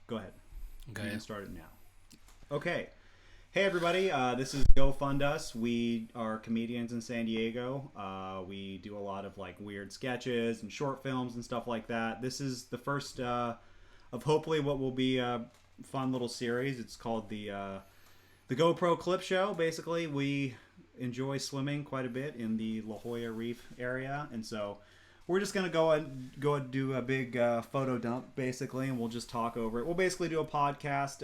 Go ahead. Okay. You can start it now. Okay. Hey, everybody. This is Go Fund Us. We are comedians in San Diego. We do a lot of like weird sketches and short films and stuff like that. This is the first of hopefully what will be a fun little series. It's called the GoPro Clip Show. Basically, we enjoy swimming quite a bit in the La Jolla Reef area, and so we're just gonna go and do a big photo dump, basically, and we'll just talk over it. We'll basically do a podcast.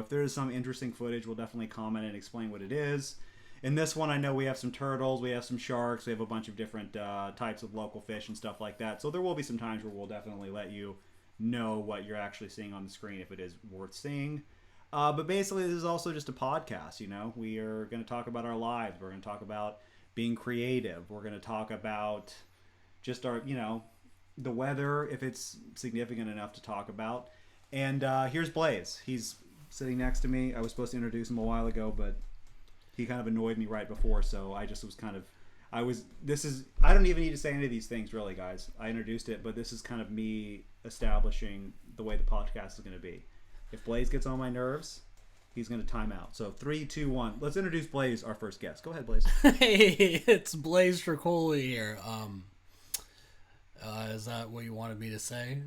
If there's some interesting footage, we'll definitely comment and explain what it is. In this one, I know we have some turtles, we have some sharks, we have a bunch of different types of local fish and stuff like that. So there will be some times where we'll definitely let you know what you're actually seeing on the screen if it is worth seeing. But basically, this is also just a podcast. We are going to talk about our lives. We're going to talk about being creative. We're going to talk about just our, the weather, if it's significant enough to talk about. And here's Blaze. He's sitting next to me. I was supposed to introduce him a while ago, but he kind of annoyed me right before, so I just was I don't even need to say any of these things, really, guys. I introduced it, but this is kind of me establishing the way the podcast is going to be. If Blaze gets on my nerves, he's going to time out. So 3, 2, 1. Let's introduce Blaze, our first guest. Go ahead, Blaze. Hey, it's Blaze Tricoli here. Is that what you wanted me to say?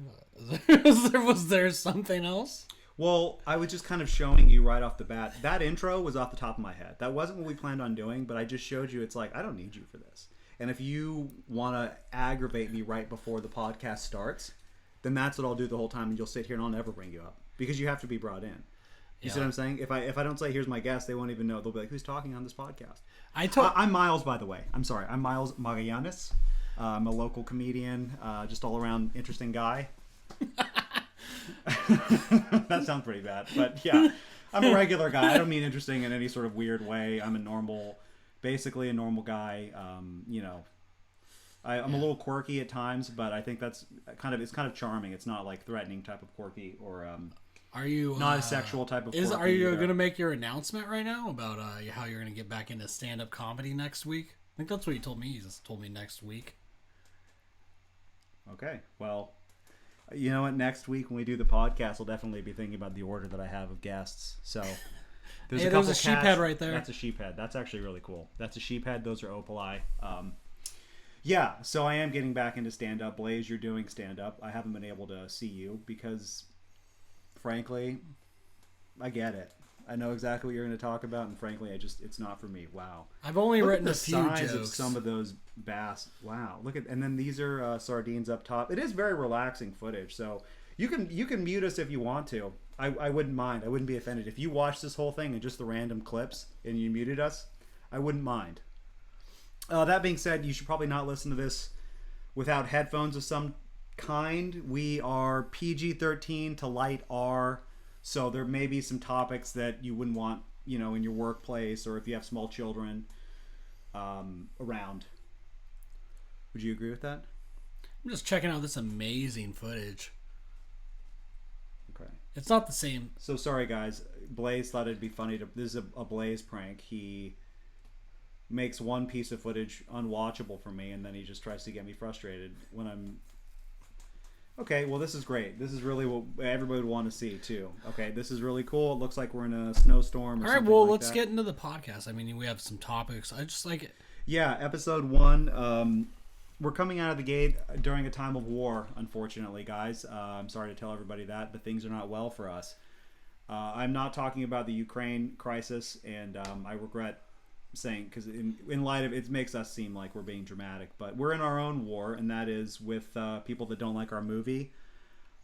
Was there something else? Well, I was just kind of showing you right off the bat. That intro was off the top of my head. That wasn't what we planned on doing, but I just showed you. It's like, I don't need you for this. And if you want to aggravate me right before the podcast starts, then that's what I'll do the whole time, and you'll sit here and I'll never bring you up because you have to be brought in. You see what I'm saying? If I don't say, here's my guest, they won't even know. They'll be like, who's talking on this podcast? I'm Myles, by the way. I'm sorry. I'm Myles Magallanes. I'm a local comedian, just all around interesting guy. That sounds pretty bad, but yeah, I'm a regular guy. I don't mean interesting in any sort of weird way. I'm basically a normal guy. I'm a little quirky at times, but I think it's kind of charming. It's not like threatening type of quirky or are you not a sexual type of quirky. Are you going to make your announcement right now about how you're going to get back into stand-up comedy next week? I think that's what you told me. You just told me next week. Okay, well, you know what? Next week when we do the podcast, I'll definitely be thinking about the order that I have of guests. So there's a sheep head right there. That's a sheep head. That's actually really cool. That's a sheep head. Those are opali. Yeah, so I am getting back into stand-up. Blaze, you're doing stand-up. I haven't been able to see you because, frankly, I get it. I know exactly what you're going to talk about, and frankly, it's not for me. Wow. I've only written a few jokes. The size jokes. of some of those bass. Wow. And then these are sardines up top. It is very relaxing footage, so you can mute us if you want to. I wouldn't mind. I wouldn't be offended. If you watch this whole thing and just the random clips and you muted us, I wouldn't mind. That being said, you should probably not listen to this without headphones of some kind. We are PG-13 to light R. So there may be some topics that you wouldn't want, in your workplace or if you have small children around. Would you agree with that? I'm just checking out this amazing footage. Okay. It's not the same. So sorry, guys. Blaze thought it'd be funny this is a Blaze prank. He makes one piece of footage unwatchable for me, and then he just tries to get me frustrated when I'm... Okay, well, this is great. This is really what everybody would want to see, too. Okay, this is really cool. It looks like we're in a snowstorm or something like that. All right, well, let's get into the podcast. I mean, we have some topics. I just like it. Yeah, episode 1. We're coming out of the gate during a time of war, unfortunately, guys. I'm sorry to tell everybody that, but things are not well for us. I'm not talking about the Ukraine crisis, and I regret saying, because in light of it makes us seem like we're being dramatic, but we're in our own war, and that is with people that don't like our movie.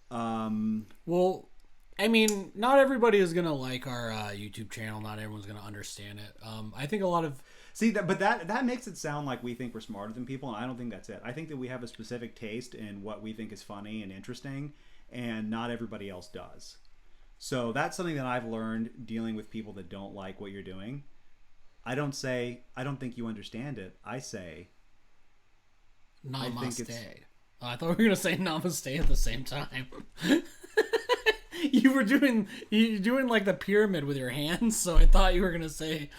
Well, I mean, not everybody is gonna like our YouTube channel. Not everyone's gonna understand it. I think a lot of that makes it sound like we think we're smarter than people, and I don't think that's it. I think that we have a specific taste in what we think is funny and interesting, and not everybody else does. So that's something that I've learned dealing with people that don't like what you're doing. I don't think you understand it. I say, namaste. I thought we were going to say namaste at the same time. You were doing like the pyramid with your hands, so I thought you were going to say...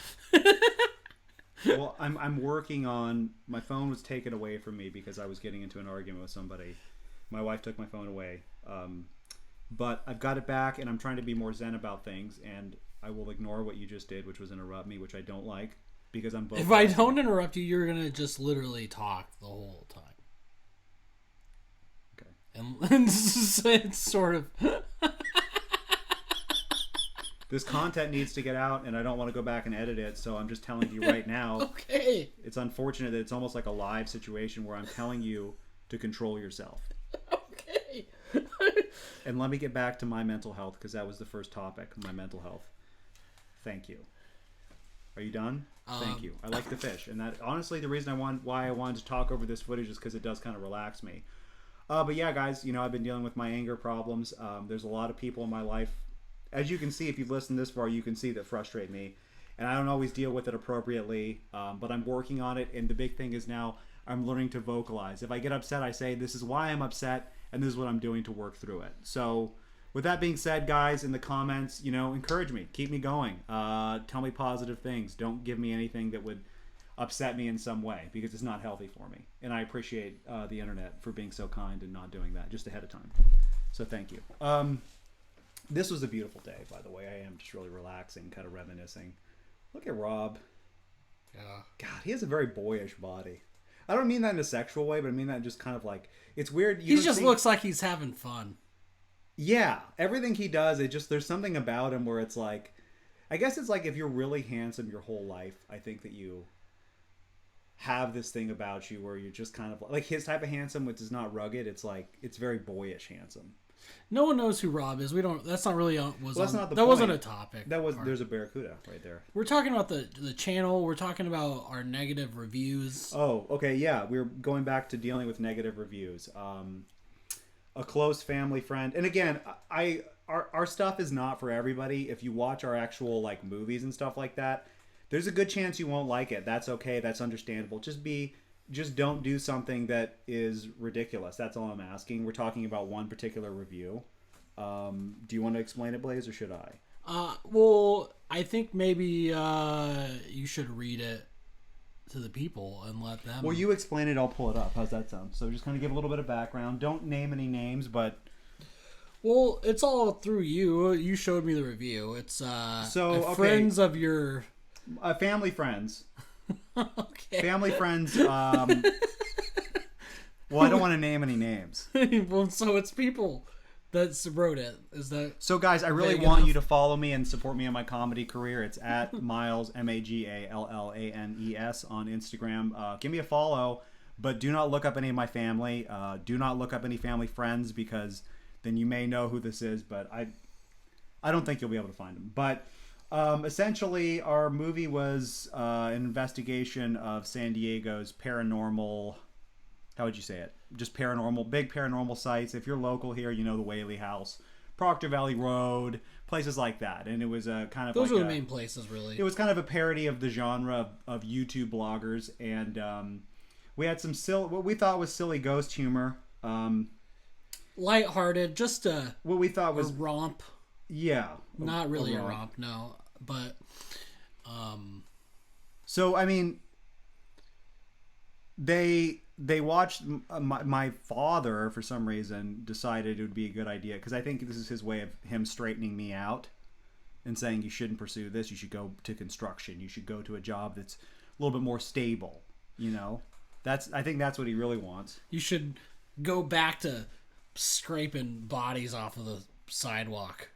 Well, I'm working on... My phone was taken away from me because I was getting into an argument with somebody. My wife took my phone away. but I've got it back, and I'm trying to be more zen about things, and I will ignore what you just did, which was interrupt me, which I don't like, because I'm both. If I don't interrupt you, you're gonna just literally talk the whole time. Okay. And it's sort of. This content needs to get out, and I don't want to go back and edit it, so I'm just telling you right now. Okay. It's unfortunate that it's almost like a live situation where I'm telling you to control yourself. Okay. And let me get back to my mental health, because that was the first topic, my mental health. Thank you. Are you done? Thank you. I like the fish, and that honestly the reason why I wanted to talk over this footage is because it does kind of relax me. But yeah, guys, I've been dealing with my anger problems. There's a lot of people in my life. As you can see, if you've listened this far, you can see that frustrate me. And I don't always deal with it appropriately, but I'm working on it. And the big thing is now I'm learning to vocalize. If I get upset, I say, this is why I'm upset, and this is what I'm doing to work through it. So with that being said, guys, in the comments, encourage me. Keep me going. Tell me positive things. Don't give me anything that would upset me in some way, because it's not healthy for me. And I appreciate the internet for being so kind and not doing that just ahead of time. So thank you. This was a beautiful day, by the way. I am just really relaxing, kind of reminiscing. Look at Rob. Yeah. God, he has a very boyish body. I don't mean that in a sexual way, but I mean that just kind of like, it's weird. He just looks like he's having fun. Yeah. Everything he does, there's something about him where it's like, I guess it's like if you're really handsome your whole life, I think that you have this thing about you where you're just kind of like his type of handsome, which is not rugged. It's like, it's very boyish handsome. No one knows who Rob is. We don't. That's not really. That's not the that point. Wasn't a topic. There's a barracuda right there. We're talking about the channel. We're talking about our negative reviews. Oh, okay, yeah. We're going back to dealing with negative reviews. A close family friend, and again, our stuff is not for everybody. If you watch our actual like movies and stuff like that, there's a good chance you won't like it. That's okay. That's understandable. Just don't do something that is ridiculous. That's all I'm asking. We're talking about one particular review. Do you want to explain it, Blaze, or should I? Well, I think maybe you should read it to the people and let them. Well, you explain it. I'll pull it up. How's that sound? So just kind of give a little bit of background. Don't name any names, but. Well, it's all through you. You showed me the review. It's friends of your. Family friends. Okay. Family friends. Well, I don't want to name any names. Well, so it's people that wrote it. Is that so? Guys, I really want you to follow me and support me in my comedy career. It's at Myles MAGALLANES on Instagram. Give me a follow, but do not look up any of my family. Do not look up any family friends, because then you may know who this is, but I don't think you'll be able to find them. But essentially, our movie was an investigation of San Diego's paranormal. How would you say it? Just big paranormal sites. If you're local here, you know the Whaley House, Proctor Valley Road, places like that. And it was a kind of those were the main places, really. It was kind of a parody of the genre of YouTube bloggers, and we had some what we thought was silly ghost humor, lighthearted, just what we thought was a romp. Yeah, not really a romp, no. But, so I mean, they watched my father for some reason decided it would be a good idea, because I think this is his way of him straightening me out and saying you shouldn't pursue this. You should go to construction. You should go to a job that's a little bit more stable. I think that's what he really wants. You should go back to scraping bodies off of the sidewalk.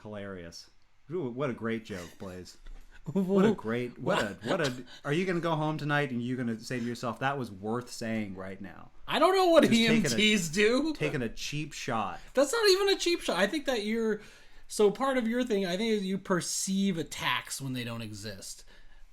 Hilarious. Ooh, what a great joke, Blaze. What a are you going to go home tonight and you're going to say to yourself, that was worth saying right now? I don't know what EMTs do. Taking a cheap shot. That's not even a cheap shot. I think that so part of your thing, I think, is you perceive attacks when they don't exist.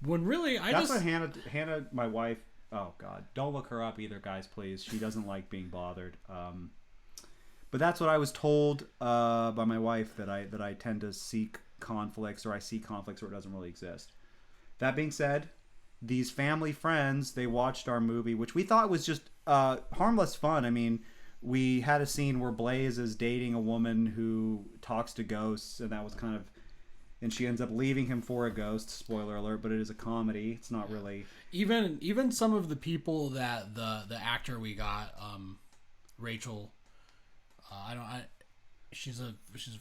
When really, That's what Hannah, my wife, oh God, don't look her up either, guys, please. She doesn't like being bothered. But that's what I was told by my wife, that I tend to seek conflicts, or I see conflicts where it doesn't really exist. That being said, these family friends, they watched our movie, which we thought was just harmless fun. I mean, we had a scene where Blaze is dating a woman who talks to ghosts, and that was kind of, and she ends up leaving him for a ghost. Spoiler alert, but it is a comedy. It's not really. Even some of the people that the actor we got, Rachel, She's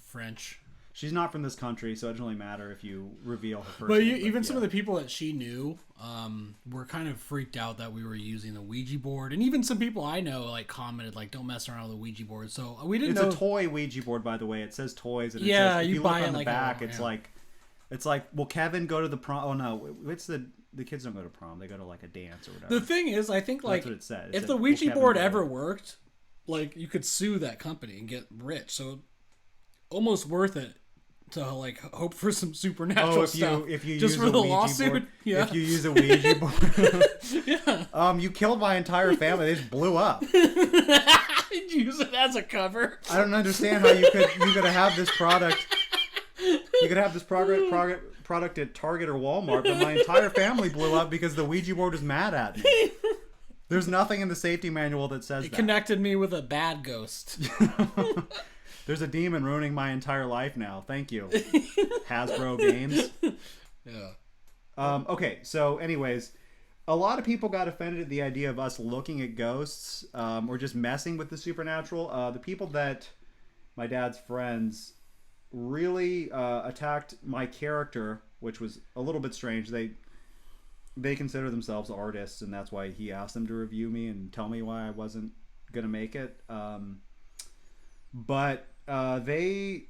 French. She's not from this country, so it doesn't really matter if you reveal her first But name. even some of the people that she knew were kind of freaked out that we were using the Ouija board. And even some people I know like commented like, don't mess around with the Ouija board. So we didn't know. It's a toy Ouija board, by the way. It says toys. And yeah, it says, if you buy look it on the like back, it's like, will Kevin go to the prom? Oh, no. It's the kids don't go to prom. They go to like a dance or whatever. The thing is, I think like, that's what it said. If the Ouija board ever worked, like you could sue that company and get rich. So almost worth it to like hope for some supernatural stuff. If you just use for a the Ouija lawsuit, board, yeah. if you use a Ouija board, yeah. You killed my entire family. They just blew up. Use it as a cover. I don't understand how you could have this product. You could have this product at Target or Walmart, but my entire family blew up because the Ouija board was mad at me. There's nothing in the safety manual that says that. It connected me with a bad ghost. There's a demon ruining my entire life now. Thank you, Hasbro Games. Yeah. Okay, so anyways, a lot of people got offended at the idea of us looking at ghosts or just messing with the supernatural. The people that my dad's friends really attacked my character, which was a little bit strange. They consider themselves artists, and that's why he asked them to review me and tell me why I wasn't gonna make it. But they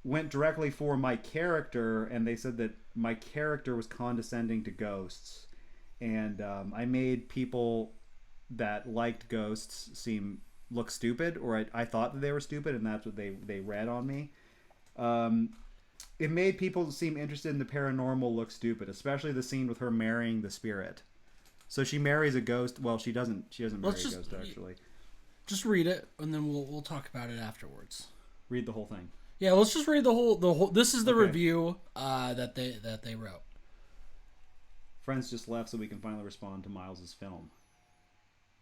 went directly for my character, and they said that my character was condescending to ghosts, and I made people that liked ghosts look stupid, or I thought that they were stupid, and that's what they read on me. It made people seem interested in the paranormal look stupid, especially the scene with her marrying the spirit. So she marries a ghost. Well, she doesn't marry a ghost, actually. Just read it, and then we'll talk about it afterwards. Read the whole thing. Yeah, let's just read the whole. This is the review that they wrote. Friends just left so we can finally respond to Miles's film.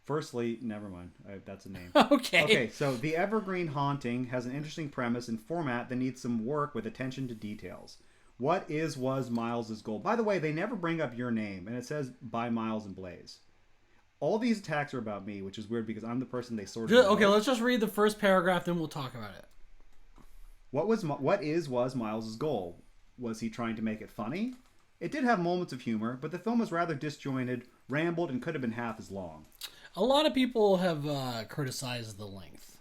Firstly, never mind. That's a name. Okay, so The Evergreen Haunting has an interesting premise and format that needs some work with attention to details. What was Miles's goal? By the way, they never bring up your name, and it says by Myles and Blaze. All these attacks are about me, which is weird because I'm the person they sort of Okay, let's just read the first paragraph, then we'll talk about it. What was Miles's goal? Was he trying to make it funny? It did have moments of humor, but the film was rather disjointed, rambled, and could have been half as long. A lot of people have criticized the length.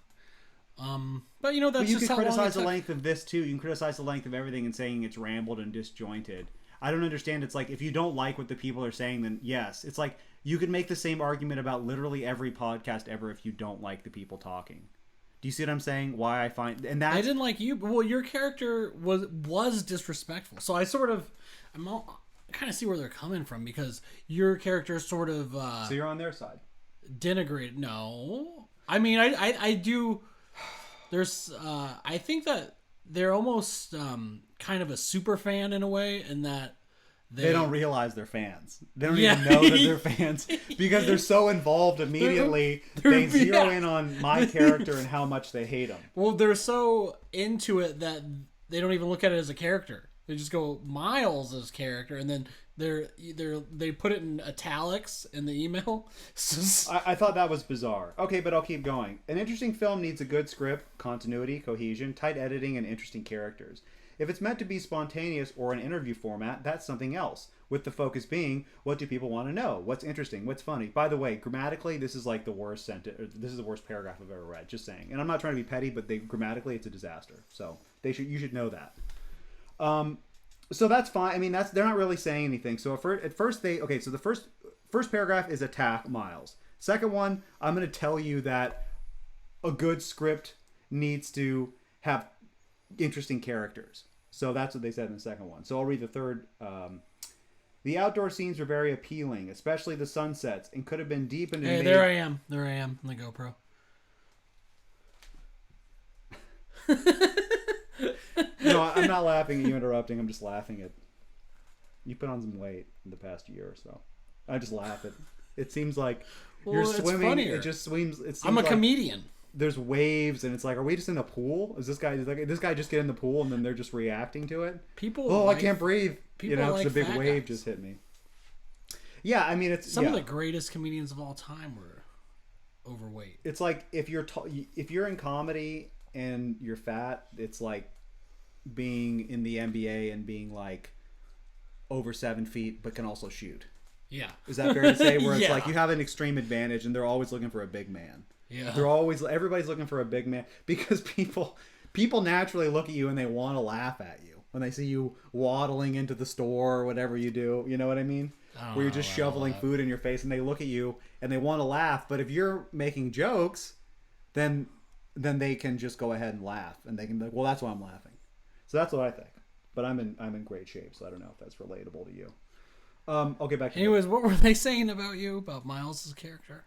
But you know, that's just how long it took. You can criticize the length of this too. You can criticize the length of everything and saying it's rambled and disjointed. I don't understand. It's like, if you don't like what the people are saying, then yes. It's like, you could make the same argument about literally every podcast ever if you don't like the people talking. Do you see what I'm saying? Why I find... and that's... I didn't like you. Well, your character was disrespectful. So I kind of see where they're coming from, because your character sort of... so you're on their side? Denigrated. No. I mean, I do... There's... I think that they're almost kind of a super fan in a way, in that they don't realize they're fans. They don't even know that they're fans because they're so involved immediately. They zero in on my character and how much they hate him. Well, they're so into it that they don't even look at it as a character. They just go Myles as character, and then they put it in italics in the email. I thought that was bizarre. Okay, but I'll keep going. An interesting film needs a good script, continuity, cohesion, tight editing, and interesting characters. If it's meant to be spontaneous or an interview format, that's something else, with the focus being, what do people want to know? What's interesting? What's funny? By the way, grammatically, this is like the worst sentence, or this is the worst paragraph I've ever read, just saying. And I'm not trying to be petty, but grammatically, it's a disaster. So you should know that. So that's fine. I mean, they're not really saying anything. So at first so the first paragraph is attack Myles. Second one, I'm going to tell you that a good script needs to have interesting characters. So that's what they said in the second one. So I'll read the third. The outdoor scenes were very appealing, especially the sunsets, and could have been deepened. Hey, there I am on the GoPro. No, I'm not laughing at you interrupting. I'm just laughing at you put on some weight in the past year or so. I just laugh at it. Seems like you're swimming. Funnier. It just seems. I'm a comedian. There's waves, and it's like, are we just in a pool? Is this guy just get in the pool and then they're just reacting to it? I can't breathe. Because a big wave just hit me. Yeah, I mean, it's some of the greatest comedians of all time were overweight. It's like if you're in comedy and you're fat, it's like being in the NBA and being like over 7 feet but can also shoot. Yeah. Is that fair to say? Where it's Yeah. like you have an extreme advantage and they're always looking for a big man. Yeah. Everybody's looking for a big man because people naturally look at you and they want to laugh at you when they see you waddling into the store or whatever you do. You know what I mean? Where you're just shoveling food in your face and they look at you and they want to laugh. But if you're making jokes, then they can just go ahead and laugh and they can be like, well, that's why I'm laughing. So that's what I think. But I'm in great shape, so I don't know if that's relatable to you. I'll get back to Anyways, what were they saying about you, about Miles' character?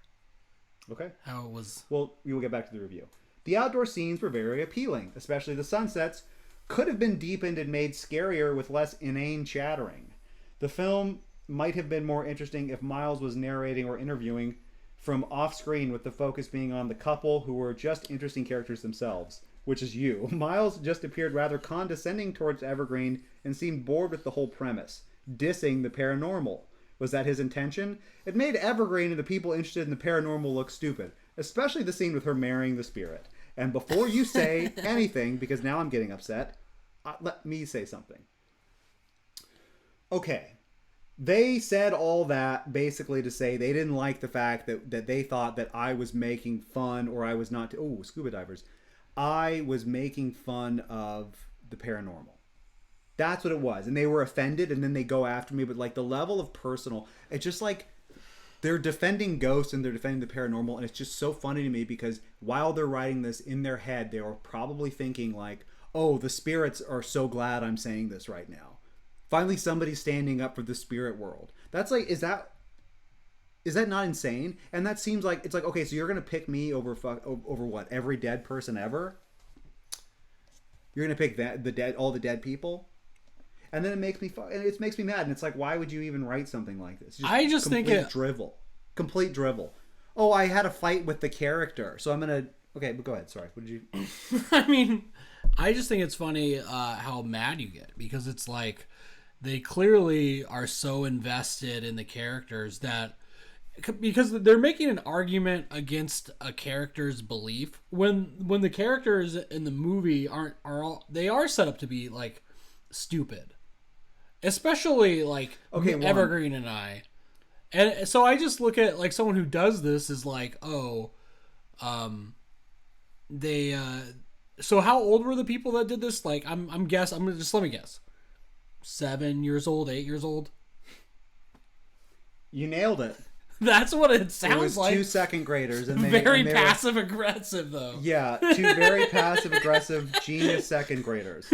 Okay. How it was... Well, we will get back to the review. The outdoor scenes were very appealing, especially the sunsets. Could have been deepened and made scarier with less inane chattering. The film might have been more interesting if Miles was narrating or interviewing from off-screen, with the focus being on the couple who were just interesting characters themselves, which is you. Miles just appeared rather condescending towards Evergreen and seemed bored with the whole premise, dissing the paranormal. Was that his intention? It made Evergreen and the people interested in the paranormal look stupid, especially the scene with her marrying the spirit. And before you say anything, because now I'm getting upset, let me say something. Okay. They said all that basically to say they didn't like the fact that they thought that I was making fun, or I was not... Oh, scuba divers. I was making fun of the paranormal. That's what it was. And they were offended, and then they go after me. But like the level of personal... It's just like they're defending ghosts and they're defending the paranormal. And it's just so funny to me because while they're writing this in their head, they were probably thinking like, oh, the spirits are so glad I'm saying this right now. Finally, somebody's standing up for the spirit world. That's like, is that not insane? And that seems like, it's like, okay, so you're going to pick me over what? Every dead person ever? You're going to pick all the dead people? And then it makes me mad. And it's like, why would you even write something like this? I just think Complete drivel. Oh, I had a fight with the character, so I'm going to... Okay, but go ahead. Sorry. What did you... I mean, I just think it's funny how mad you get. Because it's like, they clearly are so invested in the characters that... Because they're making an argument against a character's belief. When the characters in the movie they are set up to be, like, stupid. Especially like Evergreen and I. And so I just look at like someone who does this is like, so how old were the people that did this? Like let me guess. 7 years old, 8 years old. You nailed it. That's what it sounds it was like. 2 second graders and very passive aggressive though. Yeah, 2 very passive aggressive genius second graders.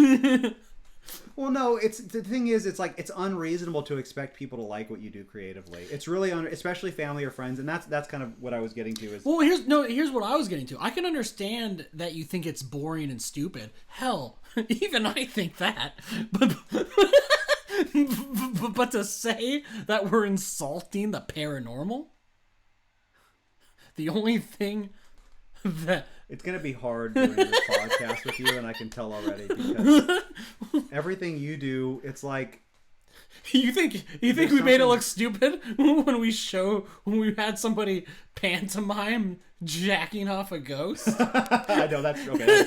Well, no, the thing is, it's like it's unreasonable to expect people to like what you do creatively. It's really especially family or friends, and that's kind of what I was getting to. Is well, here's what I was getting to. I can understand that you think it's boring and stupid. Hell, even I think that. But to say that we're insulting the paranormal, the only thing that... It's going to be hard doing this podcast with you, and I can tell already, because everything you do, it's like... You think we made it look stupid when we had somebody pantomime jacking off a ghost? I know, that's... Okay,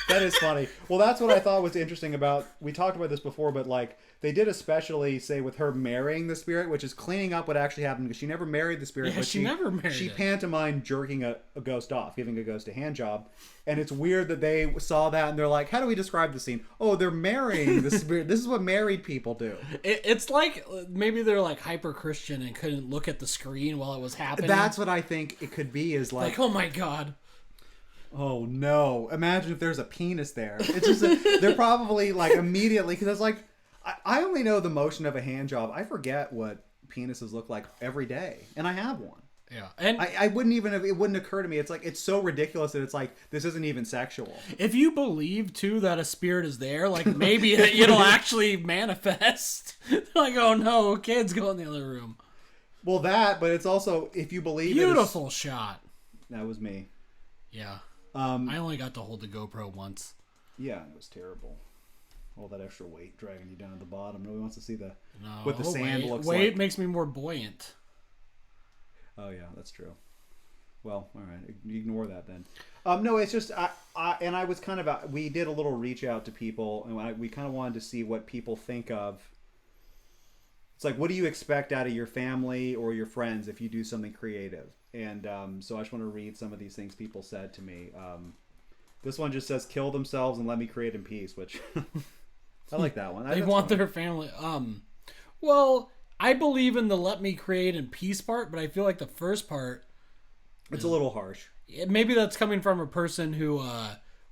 that is funny. Well, that's what I thought was interesting about... We talked about this before, but like... They did especially say with her marrying the spirit, which is cleaning up what actually happened, because she never married the spirit. Yeah, but she never married She it. pantomimed jerking a ghost off, giving a ghost a hand job. And it's weird that they saw that and they're like, how do we describe the scene? Oh, they're marrying the spirit. This is what married people do. It's like maybe they're like hyper Christian and couldn't look at the screen while it was happening. That's what I think it could be, is like oh my God. Oh no. Imagine if there's a penis there. It's just, they're probably like immediately, because it's like, I only know the motion of a hand job. I forget what penises look like every day, and I have one. Yeah, and I wouldn't even have, it wouldn't occur to me. It's like, it's so ridiculous that it's like, this isn't even sexual. If you believe too that a spirit is there, like maybe it'll actually manifest. Like, oh no, kids, go in the other room. Well, but it's also, if you believe beautiful shot. That was me. Yeah. I only got to hold the GoPro once. Yeah, it was terrible. All that extra weight dragging you down at the bottom. Nobody wants to see what the sand looks like. Weight makes me more buoyant. Oh yeah, that's true. Well, all right, ignore that then. No, it's just I was kind of we did a little reach out to people, and we kind of wanted to see what people think of. It's like, what do you expect out of your family or your friends if you do something creative? And so I just want to read some of these things people said to me. This one just says, "Kill themselves and let me create in peace," which I like that one. They want their family. Well, I believe in the "let me create in peace" part, but I feel like the first part, it's a little harsh. Maybe that's coming from a person who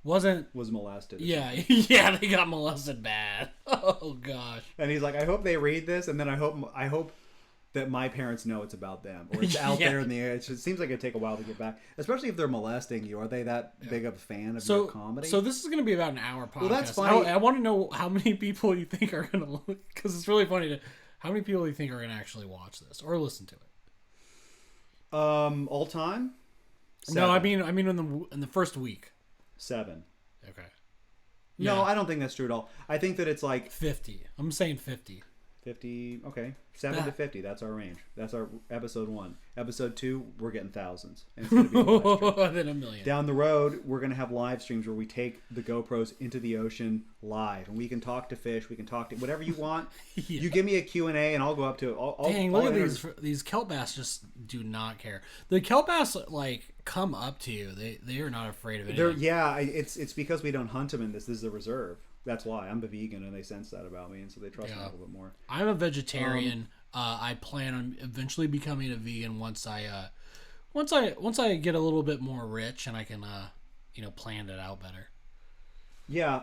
was molested. Yeah, yeah, they got molested bad. Oh gosh. And he's like, I hope they read this, and then I hope that my parents know it's about them, or it's out there in the air. It seems like it'd take a while to get back, especially if they're molesting you. Are they that big of a fan of your comedy? So this is going to be about an hour podcast. Well, that's funny. I want to know how many people you think are going to look, because it's really funny how many people you think are going to actually watch this or listen to it. All time. 7. No, I mean in the first week. 7. Okay. No, Yeah. I don't think that's true at all. I think that it's like 50. I'm saying 50. 50. Okay, 7 to 50. That's our range. That's our episode 1. Episode 2, we're getting thousands, and it's gonna be then a million. Down the road, we're gonna have live streams where we take the GoPros into the ocean live, and we can talk to fish. We can talk to whatever you want. Yeah. You give me a Q&A, and I'll go up to it. Dang, look at these kelp bass just do not care. The kelp bass like come up to you. They are not afraid of anything. It's because we don't hunt them in this. This is a reserve. That's why I'm a vegan, and they sense that about me, and so they trust me a little bit more. I'm a vegetarian. I plan on eventually becoming a vegan once I get a little bit more rich and I can plan it out better. Yeah,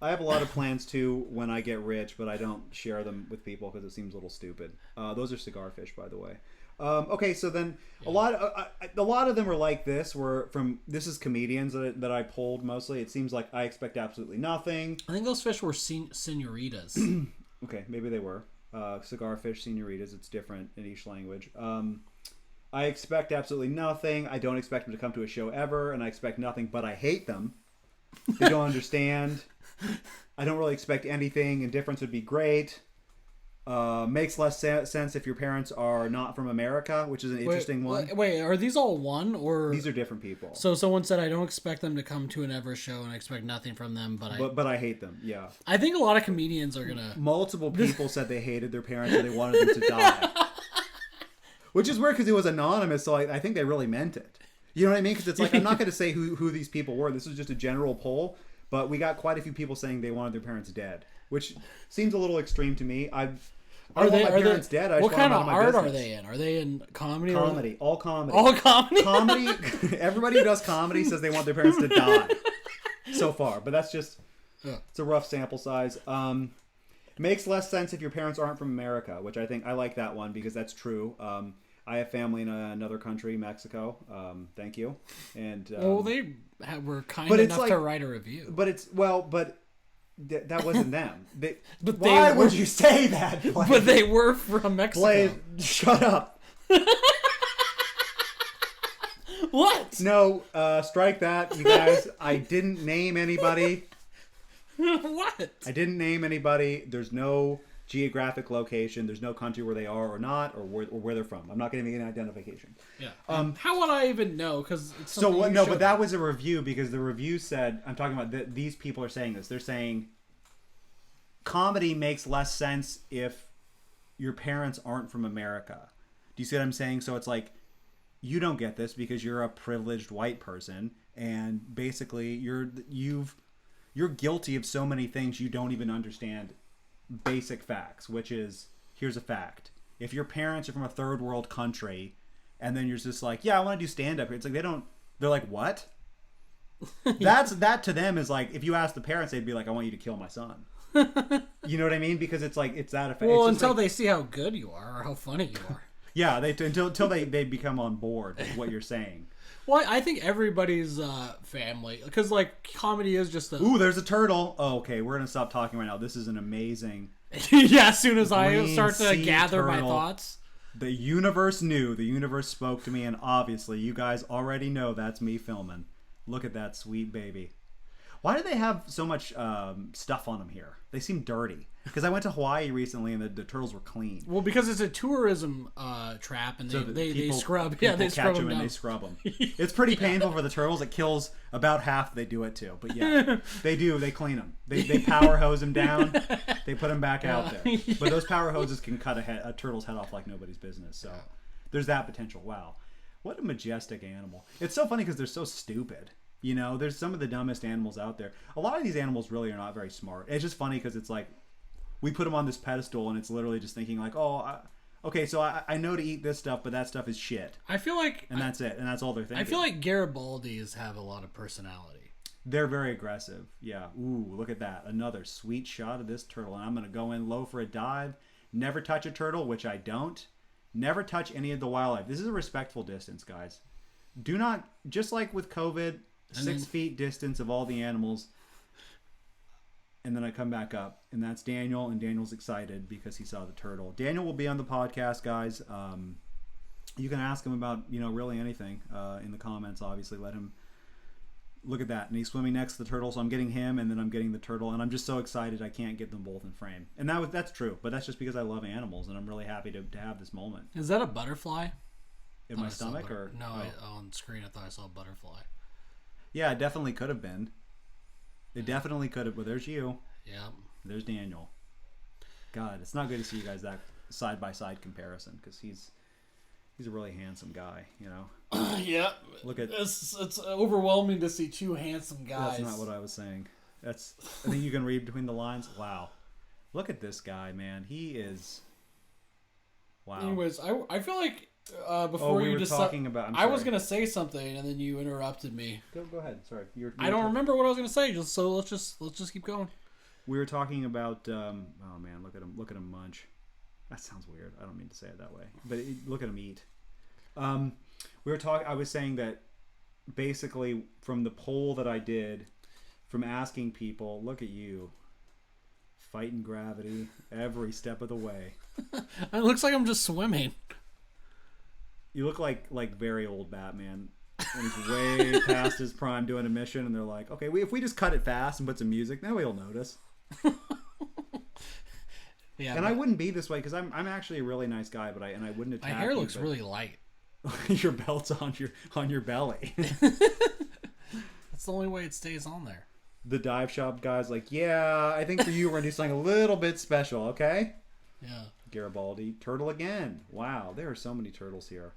I have a lot of plans too when I get rich, but I don't share them with people because it seems a little stupid. Those are cigar fish, by the way. Okay, so then a lot of them are like this. This is comedians that I polled mostly. It seems like I expect absolutely nothing. I think those fish were senoritas. Okay, maybe they were cigar fish, senoritas. It's different in each language. I expect absolutely nothing. I don't expect them to come to a show ever, and I expect nothing, but I hate them. They don't understand. I don't really expect anything. Indifference would be great. Makes less sense if your parents are not from America, which is an interesting one. Wait, are these all one or these are different people? So someone said I don't expect them to come to an ever show and I expect nothing from them, but I hate them. Yeah, I think a lot of comedians are gonna. Multiple people said they hated their parents and they wanted them to die, which is weird because it was anonymous. So I think they really meant it. You know what I mean? Because it's like I'm not going to say who these people were. This was just a general poll, but we got quite a few people saying they wanted their parents dead, which seems a little extreme to me. I want my parents dead. I just what want kind them of out of my art business. are they in? Are they in comedy? Comedy, all comedy. All comedy. Comedy. Everybody who does comedy says they want their parents to die. So far, but that's just it's a rough sample size. Makes less sense if your parents aren't from America, which I like that one because that's true. I have family in another country, Mexico. Thank you. And they were kind enough to write a review. But that wasn't them. Why would you say that? Blaze? But they were from Mexico. Blaze, shut up. What? No, strike that, you guys. I didn't name anybody. What? I didn't name anybody. There's no geographic location. There's no country where they are or not, or where they're from. I'm not going to make an identification. Yeah. How would I even know? Because but that was a review because the review said I'm talking about these people are saying this. They're saying comedy makes less sense if your parents aren't from America. Do you see what I'm saying? So it's like you don't get this because you're a privileged white person, and basically you're guilty of so many things you don't even understand. Basic facts, which is here's a fact: if your parents are from a third world country, and then you're just like, yeah, I want to do stand up here. It's like they're like, what? That to them is like if you ask the parents, they'd be like, I want you to kill my son. You know what I mean? Because it's like it's that effect. Well, until they see how good you are or how funny you are. Yeah, until they become on board with what you're saying. Well, I think everybody's family, because like comedy is just Ooh, there's a turtle. Oh, okay, we're gonna stop talking right now. This is an amazing. Yeah, as soon as I start to gather turtle. my thoughts. The universe knew. The universe spoke to me, and obviously, you guys already know that's me filming. Look at that sweet baby. Why do they have so much stuff on them here? They seem dirty. Because I went to Hawaii recently and the turtles were clean. Well, because it's a tourism trap, and they scrub. Yeah, they scrub them down. And they scrub them. It's pretty painful for the turtles. It kills about half. They do it too, but yeah, they do. They clean them. They power hose them down. They put them back out there. But those power hoses can cut a turtle's head off like nobody's business. So there's that potential. Wow, what a majestic animal! It's so funny because they're so stupid. You know, there's some of the dumbest animals out there. A lot of these animals really are not very smart. It's just funny because it's like we put them on this pedestal and it's literally just thinking like, oh, okay, so I know to eat this stuff, but that stuff is shit. I feel like... And that's it. And that's all they're thinking. I feel like Garabaldis have a lot of personality. They're very aggressive. Yeah. Ooh, look at that. Another sweet shot of this turtle. And I'm going to go in low for a dive. Never touch a turtle, which I don't. Never touch any of the wildlife. This is a respectful distance, guys. Do not... Just like with COVID... 6 feet distance of all the animals, and then I come back up, and that's Daniel, and Daniel's excited because he saw the turtle. Daniel will be on the podcast, guys. You can ask him about really anything in the comments. Obviously, let him look at that, and he's swimming next to the turtle, so I'm getting him, and then I'm getting the turtle, and I'm just so excited I can't get them both in frame. And that's true, but that's just because I love animals, and I'm really happy to have this moment. Is that a butterfly in my stomach, or no? On screen, I thought I saw a butterfly. Yeah, it definitely could have been. It definitely could have. Well, there's you. Yeah. There's Daniel. God, it's not good to see you guys that side-by-side comparison because he's a really handsome guy, Yeah. Look at it's overwhelming to see two handsome guys. That's not what I was saying. I think you can read between the lines. Wow. Look at this guy, man. He is... Wow. Anyways, I feel like... before we you were just talking about. I was gonna say something and then you interrupted me. Go ahead. Sorry, I don't remember what I was gonna say. So let's just keep going. We were talking about. Oh man, look at him munch. That sounds weird. I don't mean to say it that way, but look at him eat. We were talking. I was saying that basically from the poll that I did, from asking people, look at you, fighting gravity every step of the way. It looks like I'm just swimming. You look like very old Batman. And he's way past his prime doing a mission, and they're like, okay, if we just cut it fast and put some music, nobody'll notice. Yeah, and I wouldn't be this way because I'm actually a really nice guy, but I wouldn't attack you. My hair looks really light. Your belt's on your belly. That's the only way it stays on there. The dive shop guy's like, yeah, I think for you we're gonna do something a little bit special, okay? Yeah. Garibaldi turtle again. Wow, there are so many turtles here.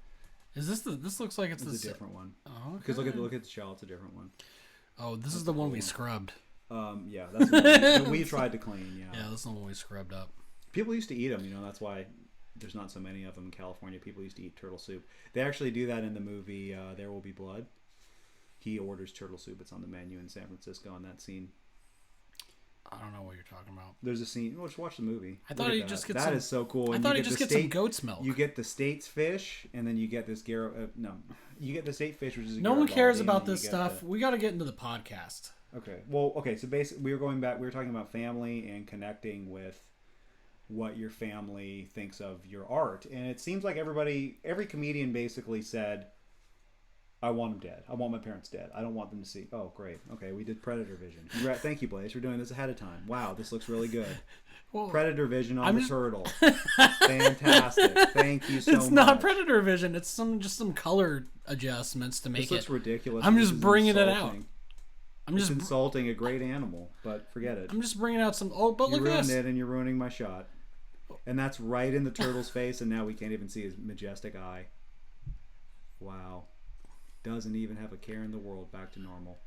Is this looks like it's a different one. Oh, okay. Because look at the shell, it's a different one. Oh, this is the one we scrubbed. Yeah, that's the one we tried to clean. Yeah. Yeah, this is the one we scrubbed up. People used to eat them. That's why there's not so many of them in California. People used to eat turtle soup. They actually do that in the movie There Will Be Blood. He orders turtle soup. It's on the menu in San Francisco on that scene. I don't know what you're talking about. There's a scene. Well, just watch the movie. I thought he just gets that is so cool. I thought he just gets some goat's milk. You get the States fish, and then you get this you get the state fish, which is no one cares about this stuff. We got to get into the podcast. Okay. Well, okay. So basically, we were talking about family and connecting with what your family thinks of your art, and it seems like every comedian basically said, I want them dead. I want my parents dead. I don't want them to see. Oh, great. Okay, we did Predator Vision. Thank you, Blaze, for doing this ahead of time. Wow, this looks really good. Well, Predator Vision on the turtle. Fantastic. Thank you so much. It's not Predator Vision. It's just some color adjustments to make it. This looks ridiculous. I'm just bringing it out. It's insulting a great animal, but forget it. I'm just bringing out some... Oh, but look at this. You ruined it, and you're ruining my shot. And that's right in the turtle's face, and now we can't even see his majestic eye. Wow. Doesn't even have a care in the world. Back to normal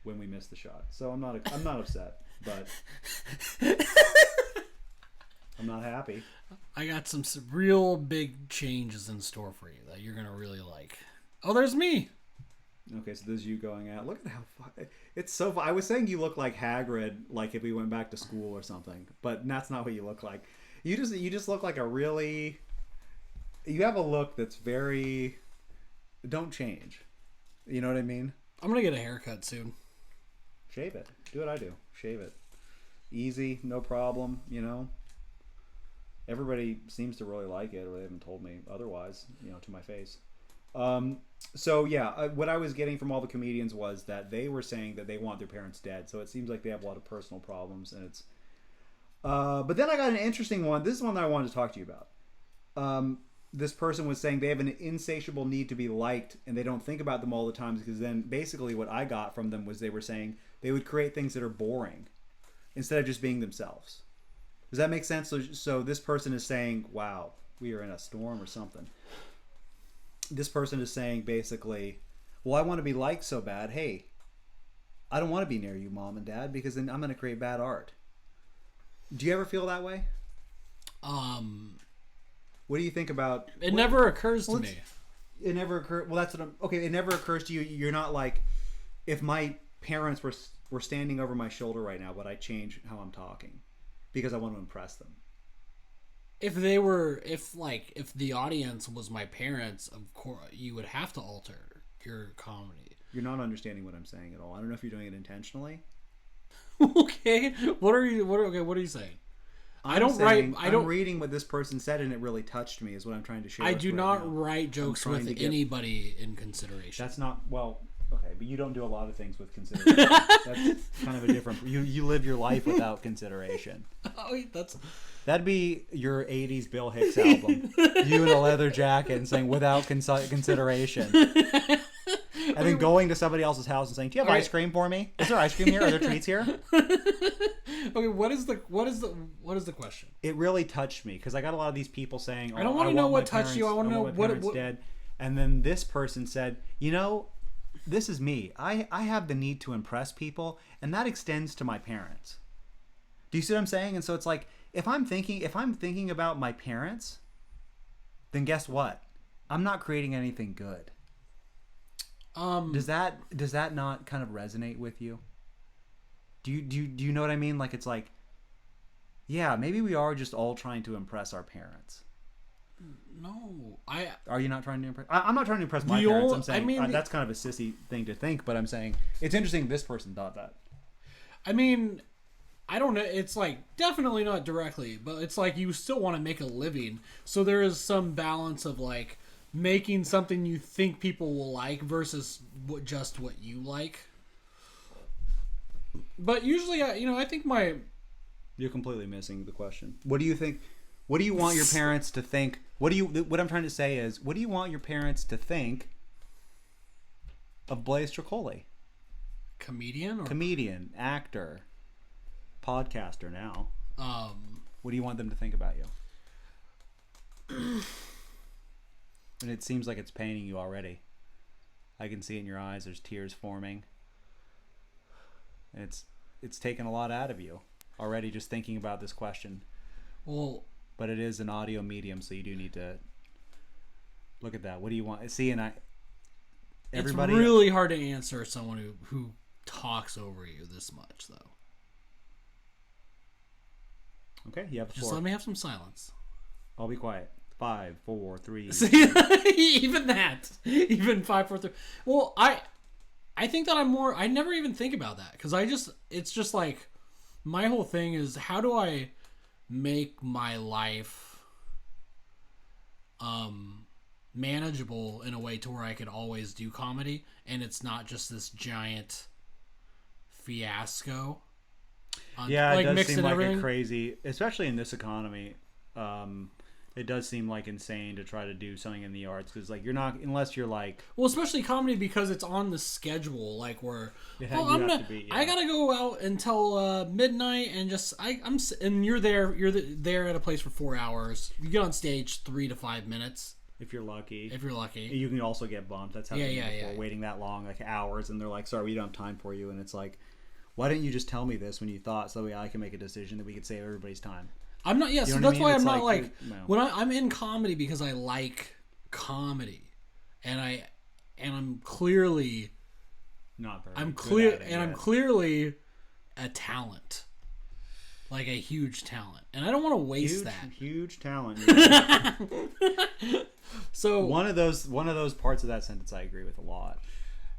when we miss the shot. So I'm not upset, but I'm not happy. I got some real big changes in store for you that you're gonna really like. Oh, there's me. Okay, so this is you going out. Look at how fun. It's so fun. I was saying you look like Hagrid, like if we went back to school or something, but that's not what you look like. You just look like a really. You have a look that's very. Don't change. You know what I mean? I'm gonna get a haircut soon. Shave it. Do what I do. Shave it. Easy, no problem, Everybody seems to really like it, or they haven't told me otherwise, to my face. So yeah, what I was getting from all the comedians was that they were saying that they want their parents dead. So it seems like they have a lot of personal problems, and it's. But then I got an interesting one. This is one that I wanted to talk to you about. This person was saying they have an insatiable need to be liked, and they don't think about them all the time, because then basically what I got from them was they were saying they would create things that are boring instead of just being themselves. Does that make sense? So this person is saying, wow, we are in a storm or something. This person is saying basically, well, I want to be liked so bad. Hey, I don't want to be near you, mom and dad, because then I'm going to create bad art. Do you ever feel that way? What do you think about? It never occurs to me. It never occurs. Well, that's what I'm. Okay, it never occurs to you. You're not like, if my parents were standing over my shoulder right now, would I change how I'm talking because I want to impress them? If the audience was my parents, of course you would have to alter your comedy. You're not understanding what I'm saying at all. I don't know if you're doing it intentionally. Okay, what are you saying? I'm reading what this person said, and it really touched me. Is what I'm trying to share. I do not write jokes with anybody in consideration. That's not okay, but you don't do a lot of things with consideration. That's kind of a different. You live your life without consideration. Oh, that'd be your '80s Bill Hicks album. You in a leather jacket and saying "without consideration." And then going to somebody else's house and saying, "Do you have ice cream for me? Is there ice cream here? Are there treats here?" Okay, what is the question? It really touched me because I got a lot of these people saying, "I don't want to know what touched you. I want to know what dead." And then this person said, "You know, this is me. I have the need to impress people, and that extends to my parents." Do you see what I'm saying? And so it's like if I'm thinking about my parents, then guess what? I'm not creating anything good. Does that not kind of resonate with you? Do you know what I mean? Like it's like, yeah, maybe we are just all trying to impress our parents. No, Are you not trying to impress? I'm not trying to impress my parents. I'm saying that's kind of a sissy thing to think, but I'm saying it's interesting. This person thought that. I mean, I don't know. It's like definitely not directly, but it's like you still want to make a living, so there is some balance of like making something you think people will like versus just what you like. But usually, I think You're completely missing the question. What do you think? What do you want your parents to think? What I'm trying to say is, what do you want your parents to think of Blaze Tricoli? Comedian, actor, podcaster now. What do you want them to think about you? And it seems like it's paining you already. I can see it in your eyes. There's tears forming. And it's taken a lot out of you already just thinking about this question. Well, but it is an audio medium, so you do need to look at that. What do you want? See, and everybody. It's really hard to answer someone who talks over you this much, though. Okay, you have the floor. Just let me have some silence. I'll be quiet. 5, 4, 3. Even that. Even 5, 4, 3. Well, I think that I never even think about that because it's just like my whole thing is how do I make my life manageable in a way to where I could always do comedy and it's not just this giant fiasco. Yeah, it does seem like a crazy, especially in this economy. It does seem like insane to try to do something in the arts because like you're not unless you're like especially comedy because it's on the schedule like where I gotta go out until midnight and just and you're there at a place for 4 hours. You get on stage 3 to 5 minutes if you're lucky. You can also get bumped. That's happened before. Waiting that long, like hours, and they're like, "Sorry, we don't have time for you." And it's like, why didn't you just tell me this when you thought so I can make a decision that we could save everybody's time? I'm not. Yeah, so that's why I'm not like when I'm in comedy because I like comedy, and I'm clearly not very. I'm clear, and I'm clearly a talent, like a huge talent, and I don't want to waste that huge talent. So one of those parts of that sentence I agree with a lot.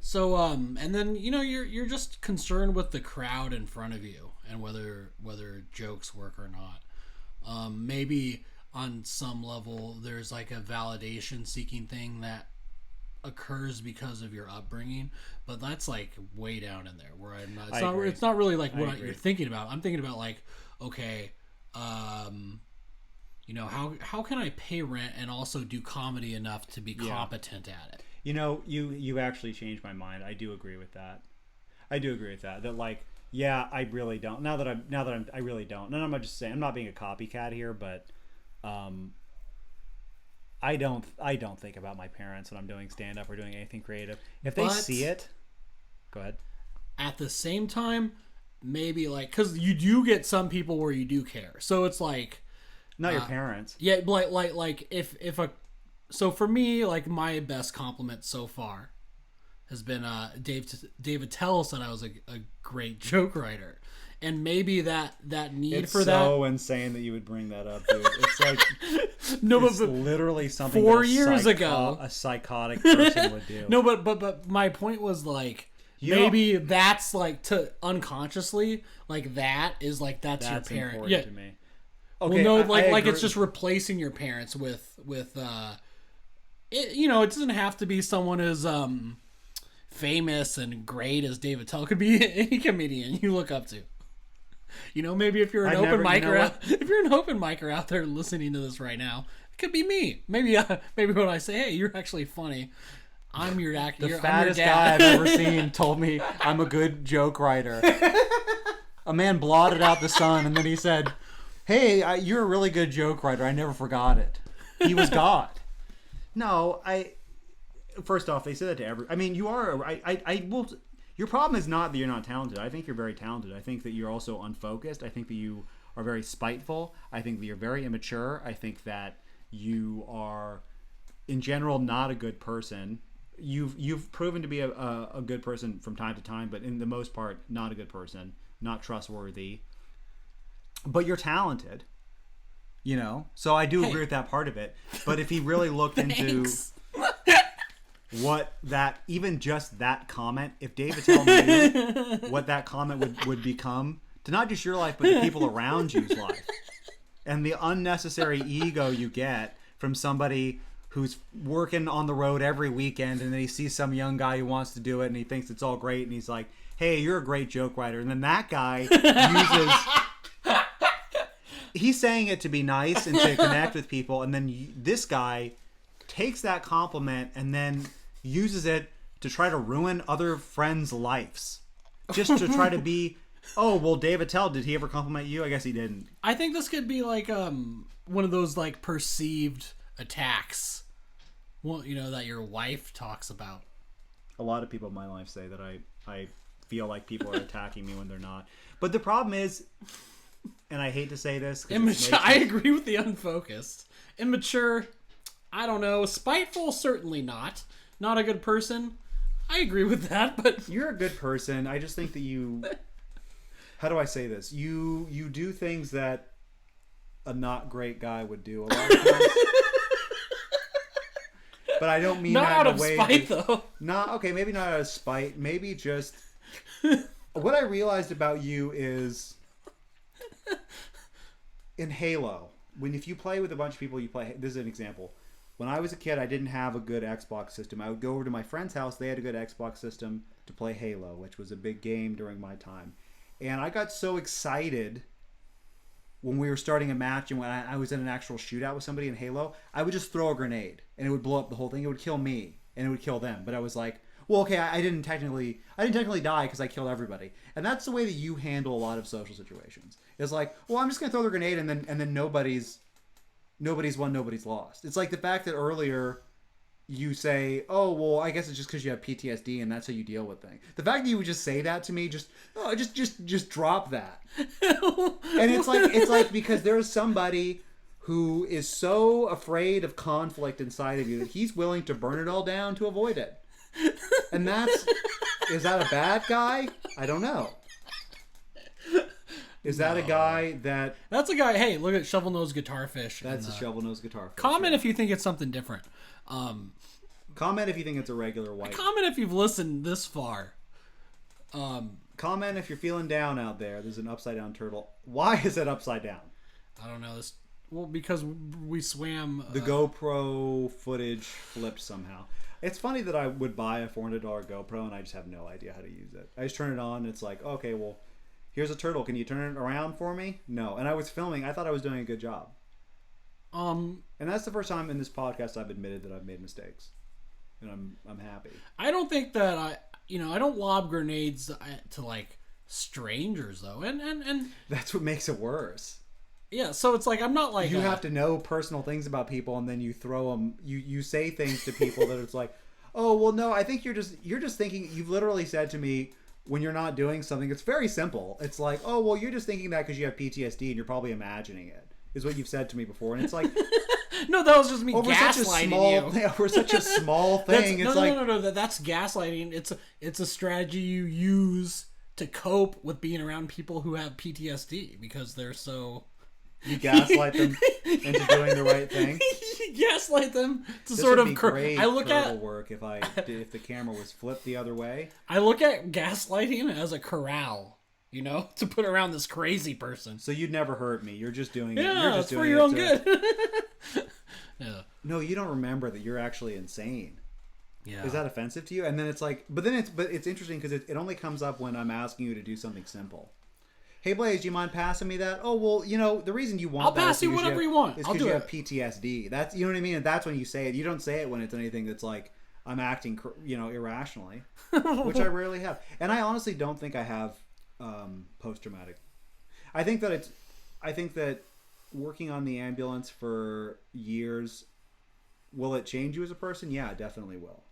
So and then you're just concerned with the crowd in front of you and whether jokes work or not. Maybe on some level there's like a validation seeking thing that occurs because of your upbringing, but that's like way down in there where I'm not. Agree. It's not really like what agree. you're thinking about. I'm thinking about like, okay, you know, how can I pay rent and also do comedy enough to be competent at it? You know, you actually changed my mind. I do agree with that. That like, yeah, I really don't. I really don't. And I'm not just saying, I'm not being a copycat here, but I don't think about my parents when I'm doing stand up or doing anything creative. If they see it, go ahead. At the same time, maybe like, cuz you do get some people where you do care. So it's like not your parents. Yeah, like if a so for me, like my best compliment so far has been David Tell said I was a great joke writer. And maybe that need it's for that. It's so insane that you would bring that up, dude. It's like no, it's literally something 4 years ago a psychotic person would do. No, but my point was like maybe that's like to unconsciously like that is like that's your parent. Important to me. Okay, well, no, I like it's just replacing your parents with it, you know, it doesn't have to be someone as famous and great as David Tell. It could be any comedian you look up to. You know, maybe if you're an open micer out there listening to this right now, it could be me. Maybe when I say, "Hey, you're actually funny," I'm your actor. The fattest guy I've ever seen told me I'm a good joke writer. A man blotted out the sun, and then he said, "Hey, you're a really good joke writer. I never forgot it." He was God. No, first off, they say that to every. I mean, you are. I will. Your problem is not that you're not talented. I think you're very talented. I think that you're also unfocused. I think that you are very spiteful. I think that you're very immature. I think that you are, in general, not a good person. You've proven to be a good person from time to time, but in the most part, not a good person, not trustworthy. But you're talented, you know. So I do agree with that part of it. But if he really looked into what that, even just that comment, if David Tell knew what that comment would become to not just your life, but the people around you's life, and the unnecessary ego you get from somebody who's working on the road every weekend, and then he sees some young guy who wants to do it, and he thinks it's all great, and he's like, "Hey, you're a great joke writer," and then that guy uses. He's saying it to be nice and to connect with people, and then this guy takes that compliment and then uses it to try to ruin other friends' lives, just to try to be, "Oh, well, David Tell, did he ever compliment you? I guess he didn't." I think this could be like one of those like perceived attacks, well, you know, that your wife talks about. A lot of people in my life say that I feel like people are attacking me when they're not. But the problem is, and I hate to say this, I agree with the unfocused. Immature, I don't know. Spiteful, certainly not. Not a good person. I agree with that, but you're a good person. I just think that you, how do I say this? You do things that a not great guy would do a lot of times. But I don't mean not that out in a of way spite, though. Maybe not out of spite. Maybe just what I realized about you is in Halo, if you play with a bunch of people, you play. This is an example. When I was a kid, I didn't have a good Xbox system. I would go over to my friend's house. They had a good Xbox system to play Halo, which was a big game during my time. And I got so excited when we were starting a match and when I was in an actual shootout with somebody in Halo, I would just throw a grenade and it would blow up the whole thing. It would kill me and it would kill them. But I was like, well, okay, I didn't technically die because I killed everybody. And that's the way that you handle a lot of social situations. It's like, well, I'm just gonna throw the grenade and then nobody's won, nobody's lost. It's like the fact that earlier you say, oh, well, I guess it's just because you have PTSD and that's how you deal with things. The fact that you would just say that to me, just drop that. And it's like because there's somebody who is so afraid of conflict inside of you that he's willing to burn it all down to avoid it. And is that a bad guy? I don't know. Is that a guy that... That's a guy, hey, look at Shovel Nose Guitar Fish. That's a Shovel Nose Guitar Fish. Comment if you think it's something different. Comment if you think it's a regular white. Comment if you've listened this far. Comment if you're feeling down out there. There's an upside down turtle. Why is it upside down? I don't know. This Well, because we swam. The GoPro footage flipped somehow. It's funny that I would buy a $400 GoPro and I just have no idea how to use it. I just turn it on and it's like, okay, well, here's a turtle. Can you turn it around for me? No. And I was filming. I thought I was doing a good job. And that's the first time in this podcast I've admitted that I've made mistakes, and I'm happy. I don't think that I don't lob grenades to like strangers though, and that's what makes it worse. Yeah, so it's like I'm not like you have to know personal things about people, and then you throw them. You say things to people that it's like, oh well, no, I think you're just thinking. You've literally said to me when you're not doing something. It's very simple. It's like, oh well, you're just thinking that because you have PTSD and you're probably imagining it. Is what you've said to me before, and it's like, no, that was just me gaslighting you. Over such a small thing, no, that's gaslighting. It's a strategy you use to cope with being around people who have PTSD because they're so. You gaslight them into doing the right thing. You gaslight them to this sort would of. Be great I look turtle at work if the camera was flipped the other way. I look at gaslighting as a corral. To put around this crazy person. So you'd never hurt me. You're just doing it. Yeah, You're just it's doing for your own good. Yeah. No, you don't remember that you're actually insane. Yeah. Is that offensive to you? And then it's like, but it's interesting because it only comes up when I'm asking you to do something simple. Hey Blaze, do you mind passing me that? Oh well, the reason you want I'll pass you whatever you want. Is I'll because do you it. have PTSD. That's what I mean. And that's when you say it. You don't say it when it's anything that's like I'm acting, irrationally, which I rarely have. And I honestly don't think I have. Post-traumatic. I think that working on the ambulance for years, will it change you as a person? Yeah, it definitely will.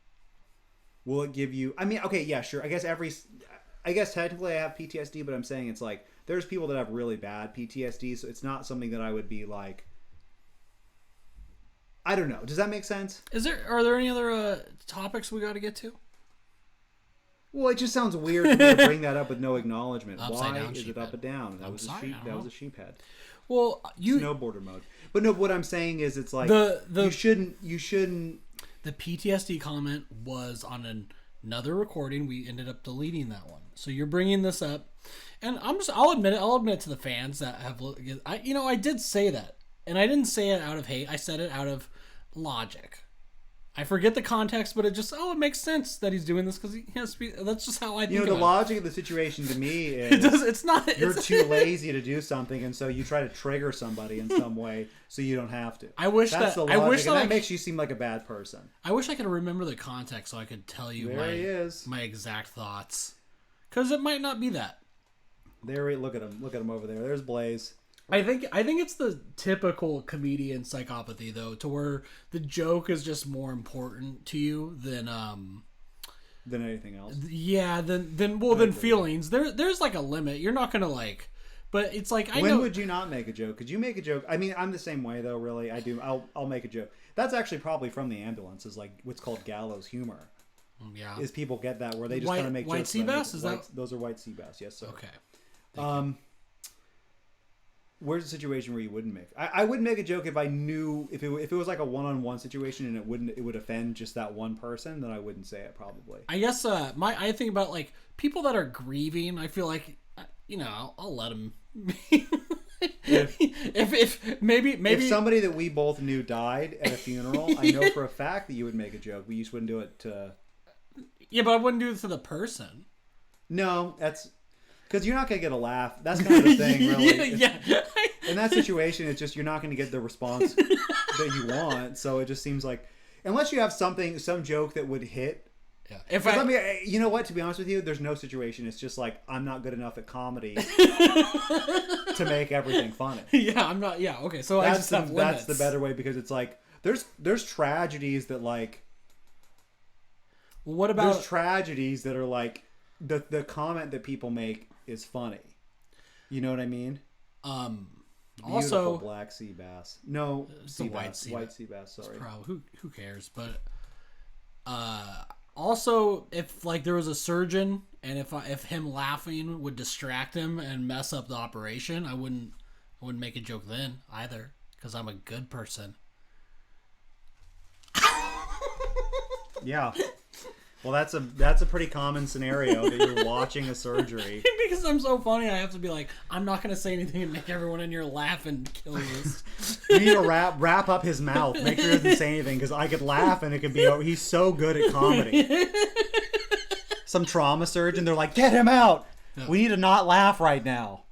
Will it give you? I mean, okay, yeah, sure. I guess technically I have PTSD, but I'm saying it's like there's people that have really bad PTSD, so it's not something that I would be like. I don't know. Does that make sense? Are there any other topics we got to get to? Well, it just sounds weird for me to bring that up with no acknowledgement. Why is it up and down? That was a sheep head. Well, snowboarder mode. But no, what I'm saying is, it's like you shouldn't. The PTSD comment was on another recording. We ended up deleting that one. So you're bringing this up, and I'll admit it. I'll admit it to the fans that have. I did say that, and I didn't say it out of hate. I said it out of logic. I forget the context, but it makes sense that he's doing this because he has to be. That's just how I think. The logic of the situation to me is it's not. You're too lazy to do something, and so you try to trigger somebody in some way so you don't have to. I wish that makes you seem like a bad person. I wish I could remember the context so I could tell you my exact thoughts, because it might not be that. There, look at him over there. There's Blaze. I think it's the typical comedian psychopathy though, to where the joke is just more important to you than anything else. Yeah, than feelings. There's like a limit. You're not gonna like, but it's like when would you not make a joke? Could you make a joke? I mean, I'm the same way though. Really, I do. I'll make a joke. That's actually probably from the ambulance. Is like what's called gallows humor. Yeah. Is people get that where they just kind of make white jokes. Sea bass? Is that those are white sea bass? Yes, sir. Okay. Where's the situation where you wouldn't make? I wouldn't make a joke if I knew if it was like a one-on-one situation and it would offend just that one person. Then I wouldn't say it probably. I guess I think about like people that are grieving. I feel like I'll let them. if maybe if somebody that we both knew died at a funeral, I know for a fact that you would make a joke. But you just wouldn't do it to. Yeah, but I wouldn't do it to the person. No, that's. Because you're not going to get a laugh. That's kind of the thing, really. Yeah. In that situation, it's just you're not going to get the response that you want. So it just seems like, unless you have some joke that would hit. Yeah. You know what? To be honest with you, there's no situation. It's just like I'm not good enough at comedy to make everything funny. Yeah, I'm not. Yeah, okay. So I just have limits. That's the better way because it's like there's tragedies that like. What about there's tragedies that are like the comment that people make is funny. You know what I mean? Beautiful also black sea bass. No, white sea bass. Sorry. Who cares? But also, if like there was a surgeon and if him laughing would distract him and mess up the operation, I wouldn't make a joke then either because I'm a good person. Yeah. Well, that's a pretty common scenario that you're watching a surgery. Because I'm so funny, I have to be like, I'm not going to say anything and make everyone in here laugh and kill this. You need to wrap up his mouth. Make sure he doesn't say anything, because I could laugh and it could be. He's so good at comedy. Some trauma surgeon, they're like, get him out. We need to not laugh right now.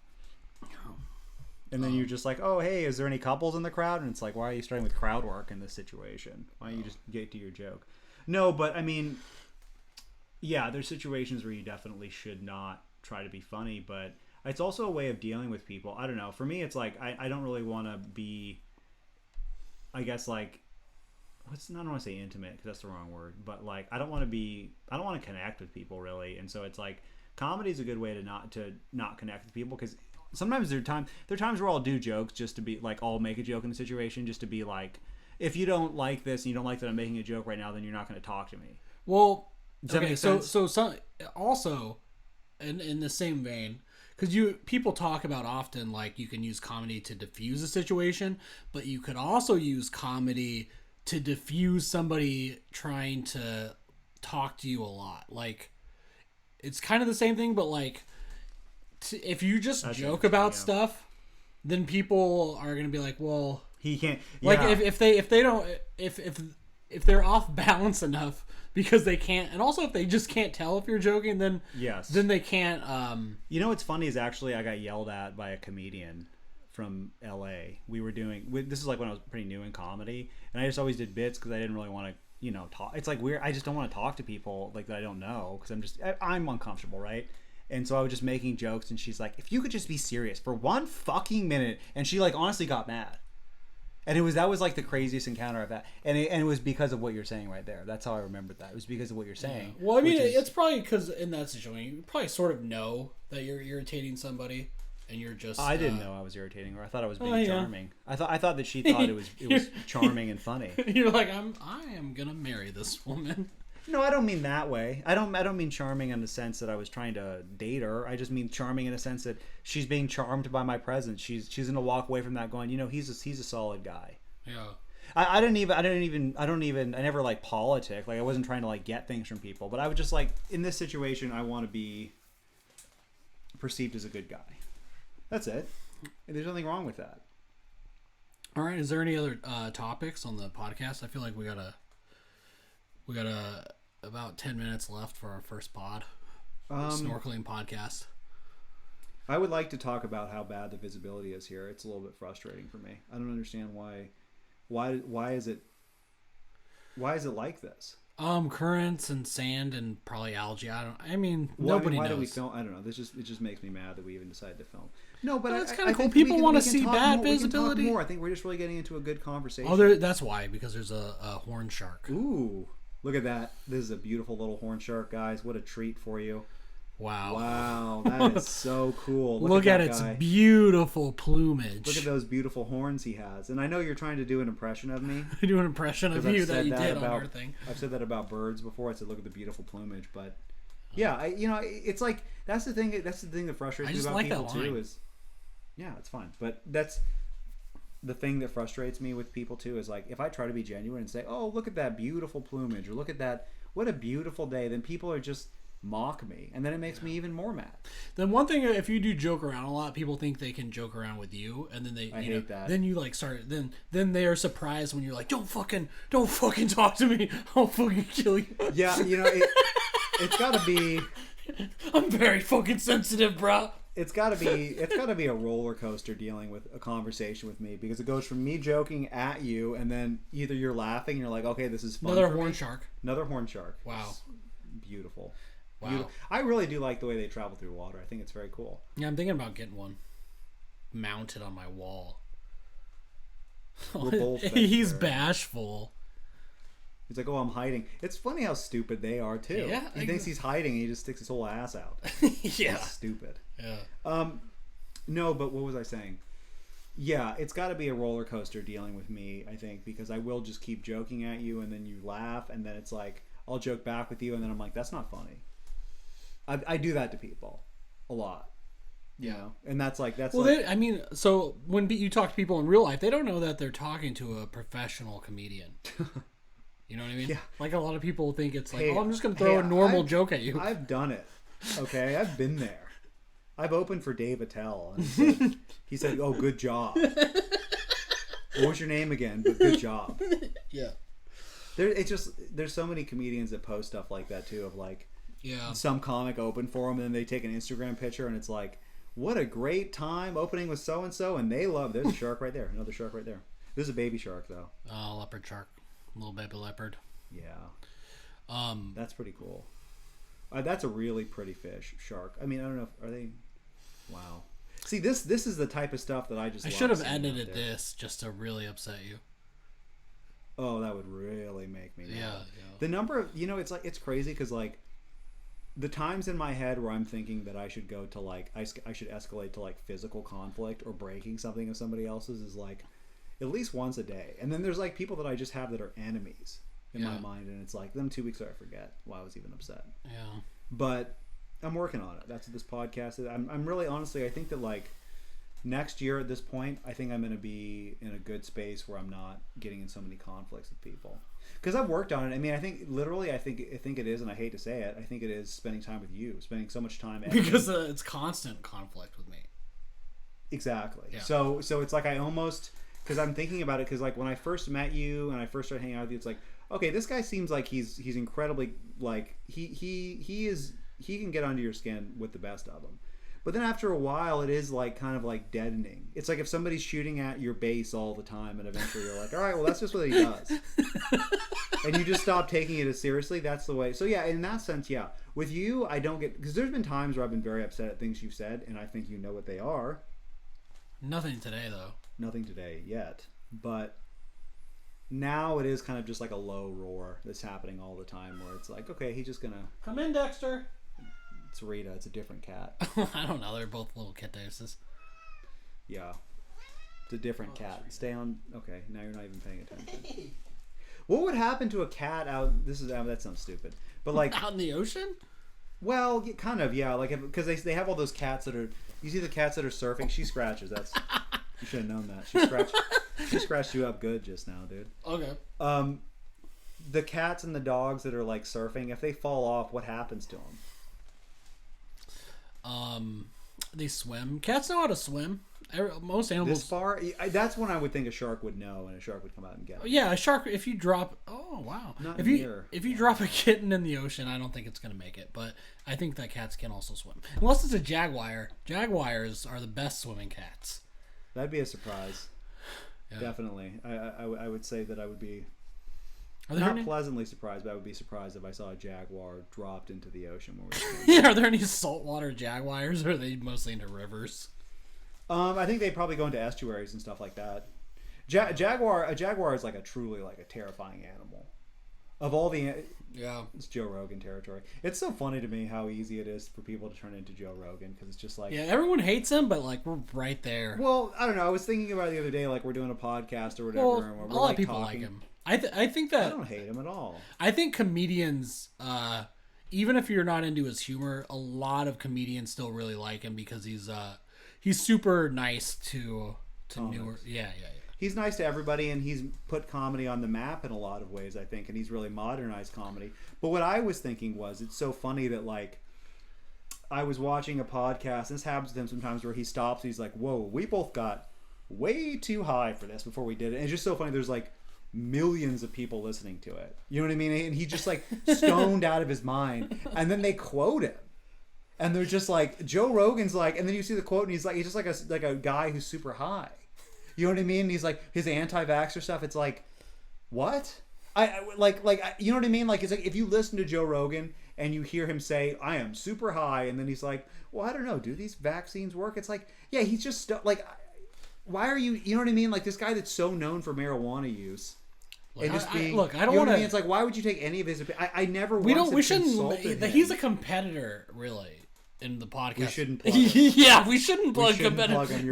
And then you're just like, oh, hey, is there any couples in the crowd? And it's like, why are you starting with crowd work in this situation? Why don't you just get to your joke? No, but I mean, yeah, there's situations where you definitely should not try to be funny, but it's also a way of dealing with people. I don't know. For me, it's like, I don't really want to be, I guess, like, I don't want to say intimate, because that's the wrong word, but like, I don't want to connect with people, really. And so it's like, comedy is a good way to not connect with people, because sometimes there are times where I'll do jokes just to be like, I'll make a joke in a situation just to be like, if you don't like this and you don't like that I'm making a joke right now, then you're not going to talk to me. Well, does that make sense? So also in the same vein, because people talk about often, like, you can use comedy to diffuse a situation, but you could also use comedy to diffuse somebody trying to talk to you a lot. Like, it's kind of the same thing, but like, if you just joke about stuff, then people are going to be like, well, he can't. Yeah. Like, if they don't, if they're off balance enough because they can't, and also if they just can't tell if you're joking, then then they can't. You know what's funny is actually I got yelled at by a comedian from LA. This is like when I was pretty new in comedy, and I just always did bits because I didn't really want to, talk. It's like weird. I just don't want to talk to people like that I don't know, because I'm uncomfortable, right? And so I was just making jokes, and she's like, if you could just be serious for one fucking minute. And she, like, honestly got mad. And that was like the craziest encounter I've had. And it was because of what you're saying right there. That's how I remembered that. It was because of what you're saying. Yeah. Well, I mean, it's probably because in that situation, you probably sort of know that you're irritating somebody, and you're just... I didn't know I was irritating her. I thought I was being charming. I thought that she thought it was charming and funny. You're like, I am gonna marry this woman. No, I don't mean that way. I don't mean charming in the sense that I was trying to date her. I just mean charming in a sense that she's being charmed by my presence. She's gonna walk away from that going, he's a solid guy. Yeah. I never like politic. Like, I wasn't trying to like get things from people, but I was just like, in this situation, I want to be perceived as a good guy. That's it. There's nothing wrong with that. All right. Is there any other topics on the podcast? I feel like we got about 10 minutes left for our first pod. Snorkeling podcast. I would like to talk about how bad the visibility is here. It's a little bit frustrating for me. I don't understand why is it like this? Currents and sand and probably algae. Nobody knows. Do we film? I don't know. It just makes me mad that we even decided to film. No, but it's kind of cool. People want to see bad visibility. We can talk more. I think we're just really getting into a good conversation. That's why, because there's a horn shark. Ooh. Look at that. This is a beautiful little horn shark, guys. What a treat for you. Wow, that is so cool. Look at its beautiful plumage. Look at those beautiful horns he has. And I know you're trying to do an impression of me. I do an impression of you that you did on our thing. I've said that about birds before. I said, look at the beautiful plumage. But yeah, it's like, that's the thing that frustrates me about people too is, yeah, it's fine. But that's the thing that frustrates me with people too is, like, if I try to be genuine and say, oh, look at that beautiful plumage, or look at that, what a beautiful day, then people are just mock me, and then it makes me even more mad. Then one thing, if you do joke around a lot, people think they can joke around with you, and then I hate that. Then you like start. Then they are surprised when you're like, don't fucking talk to me. I'll fucking kill you. Yeah, it's got to be. I'm very fucking sensitive, bro. It's got to be a roller coaster dealing with a conversation with me, because it goes from me joking at you, and then either you're laughing and you're like, okay, this is fun. Another horn shark. Wow. It's beautiful. Wow. Beautiful. I really do like the way they travel through water. I think it's very cool. Yeah, I'm thinking about getting one mounted on my wall. We're both He's bashful. He's like, oh, I'm hiding. It's funny how stupid they are too. Yeah, he thinks he's hiding, and he just sticks his whole ass out. Yeah, that's stupid. Yeah. No, but what was I saying? Yeah, it's got to be a roller coaster dealing with me, I think, because I will just keep joking at you, and then you laugh, and then it's like, I'll joke back with you, and then I'm like, that's not funny. I do that to people a lot. You know? And that's like, that's well, like... so when you talk to people in real life, they don't know that they're talking to a professional comedian. You know what I mean? Yeah. Like a lot of people think it's like, Hey, oh, I'm just going to throw a normal joke at you. I've done it. Okay, I've been there. I've opened for Dave Attell, and he said, "Oh, good job." What was your name again? But good job. Yeah. There's so many comedians that post stuff like that too. Of like, some comic opened for them, and then they take an Instagram picture, and it's like, what a great time opening with so and so, and they love. There's a shark right there. Another shark right there. This is a baby shark though. Oh, leopard shark, little baby leopard. Yeah. That's pretty cool. That's a really pretty fish, shark. I mean, I don't know. Are they? Wow. See, this is the type of stuff that I just. I love should have seeing edited out there. this just to really upset you. Oh, that would really make me mad. Yeah. The number of, it's crazy because like the times in my head where I'm thinking that I should go to like I should escalate to like physical conflict or breaking something of somebody else's is like at least once a day. And then there's like people that I just have that are enemies in my mind, and it's like then 2 weeks later I forget why I was even upset. Yeah. But I'm working on it. That's what this podcast is. I'm really honestly, I think that like next year at this point, I think I'm going to be in a good space where I'm not getting in so many conflicts with people. Because I've worked on it. I mean, I think it is, and I hate to say it, I think it is spending time with you, spending so much time. Because it's constant conflict with me. Exactly. Yeah. So it's like I almost, because I'm thinking about it, because like when I first met you and I first started hanging out with you, it's like, okay, this guy seems like he's incredibly like he can get under your skin with the best of them. But then after a while, it is like kind of like deadening. It's like if somebody's shooting at your base all the time, and eventually you're like, all right, well, that's just what he does. And you just stop taking it as seriously. That's the way. So yeah, in that sense, yeah. With you, I don't get, because there's been times where I've been very upset at things you've said, and I think you know what they are. Nothing today, though. Nothing today yet. But now it is kind of just like a low roar that's happening all the time, where it's like, okay, he's just gonna come in, Dexter. It's Rita. It's a different cat. I don't know. They're both little kitties. Yeah. It's a different cat. Stay on. Okay, now you're not even paying attention. What would happen to a cat out? That sounds stupid. But like out in the ocean? Well, kind of, yeah. Like because they have all those cats that are. You see the cats that are surfing. She scratches. That's. You should have known that. She scratched you up good just now, dude. Okay. The cats and the dogs that are like surfing, if they fall off, what happens to them? They swim. Cats know how to swim. Most animals. This far, that's when I would think a shark would know, and a shark would come out and get it. Yeah, a shark. If you drop, oh wow, Not if you drop a kitten in the ocean, I don't think it's gonna make it. But I think that cats can also swim, unless it's a jaguar. Jaguars are the best swimming cats. That'd be a surprise. Yeah. Definitely, I would say that I would be. Are there Not pleasantly surprised, but I would be surprised if I saw a jaguar dropped into the ocean. Yeah, are there any saltwater jaguars, or are they mostly into rivers? I think they probably go into estuaries and stuff like that. A jaguar is like a truly like a terrifying animal. Of all the it's Joe Rogan territory. It's so funny to me how easy it is for people to turn into Joe Rogan, because it's just like everyone hates him, but like we're right there. Well, I don't know. I was thinking about it the other day, like we're doing a podcast or whatever. Well, and we're a lot like of people talking. like him. I think that I don't hate him at all. I think comedians, even if you're not into his humor, a lot of comedians still really like him because he's super nice to newer. Yeah. He's nice to everybody, and he's put comedy on the map in a lot of ways, I think, and he's really modernized comedy. But what I was thinking was, it's so funny that like I was watching a podcast, and this happens to him sometimes, where he stops, he's like, "Whoa, we both got way too high for this before we did it." And it's just so funny. There's like millions of people listening to it. You know what I mean? And he just like stoned out of his mind, and then they quote him. And they're just like, Joe Rogan's like, and then you see the quote, and he's just like a guy who's super high. You know what I mean? And he's like, his anti-vaxxer stuff. It's like, what? You know what I mean? Like, it's like if you listen to Joe Rogan and you hear him say, "I am super high," and then he's like, "Well, I don't know. Do these vaccines work?" It's like, yeah, he's just like, why are you? You know what I mean? Like this guy that's so known for marijuana use. Look, and just being, I don't want want to. It's like, why would you take any of his? I never. We shouldn't. Him. He's a competitor, really. In the podcast, we shouldn't plug him. Yeah, we shouldn't plug him.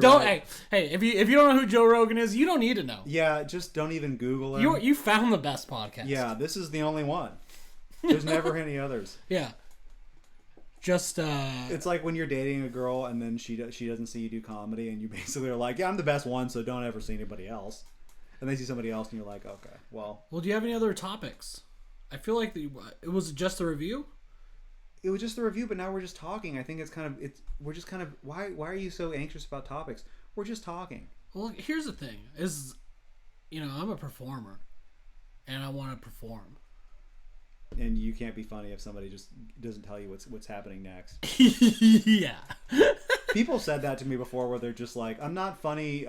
Don't. Right. Hey, if you don't know who Joe Rogan is, you don't need to know. Yeah, just don't even Google him. You found the best podcast. Yeah, this is the only one. There's never any others. Yeah. Just it's like when you're dating a girl and then she doesn't see you do comedy, and you basically are like, "Yeah, I'm the best one, so don't ever see anybody else." and they see somebody else, and you're like, okay, well. Well, do you have any other topics? I feel like it was just a review. It was just the review, but now we're just talking. I think we're just kind of why are you so anxious about topics? We're just talking. Well, here's the thing: I'm a performer, and I want to perform. And you can't be funny if somebody just doesn't tell you what's happening next. Yeah. People said that to me before, where they're just like, "I'm not funny.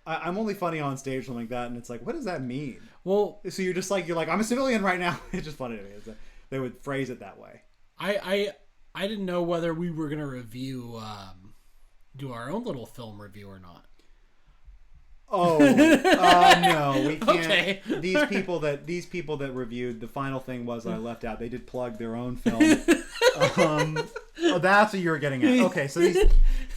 I'm only funny on stage," something like that, and it's like, what does that mean? Well, so you're like, I'm a civilian right now. It's just funny to me. They would phrase it that way. I didn't know whether we were gonna review, do our own little film review or not. Oh no, we can't. Okay. These people that reviewed, the final thing was I left out. They did plug their own film. Oh, that's what you were getting at. Okay, so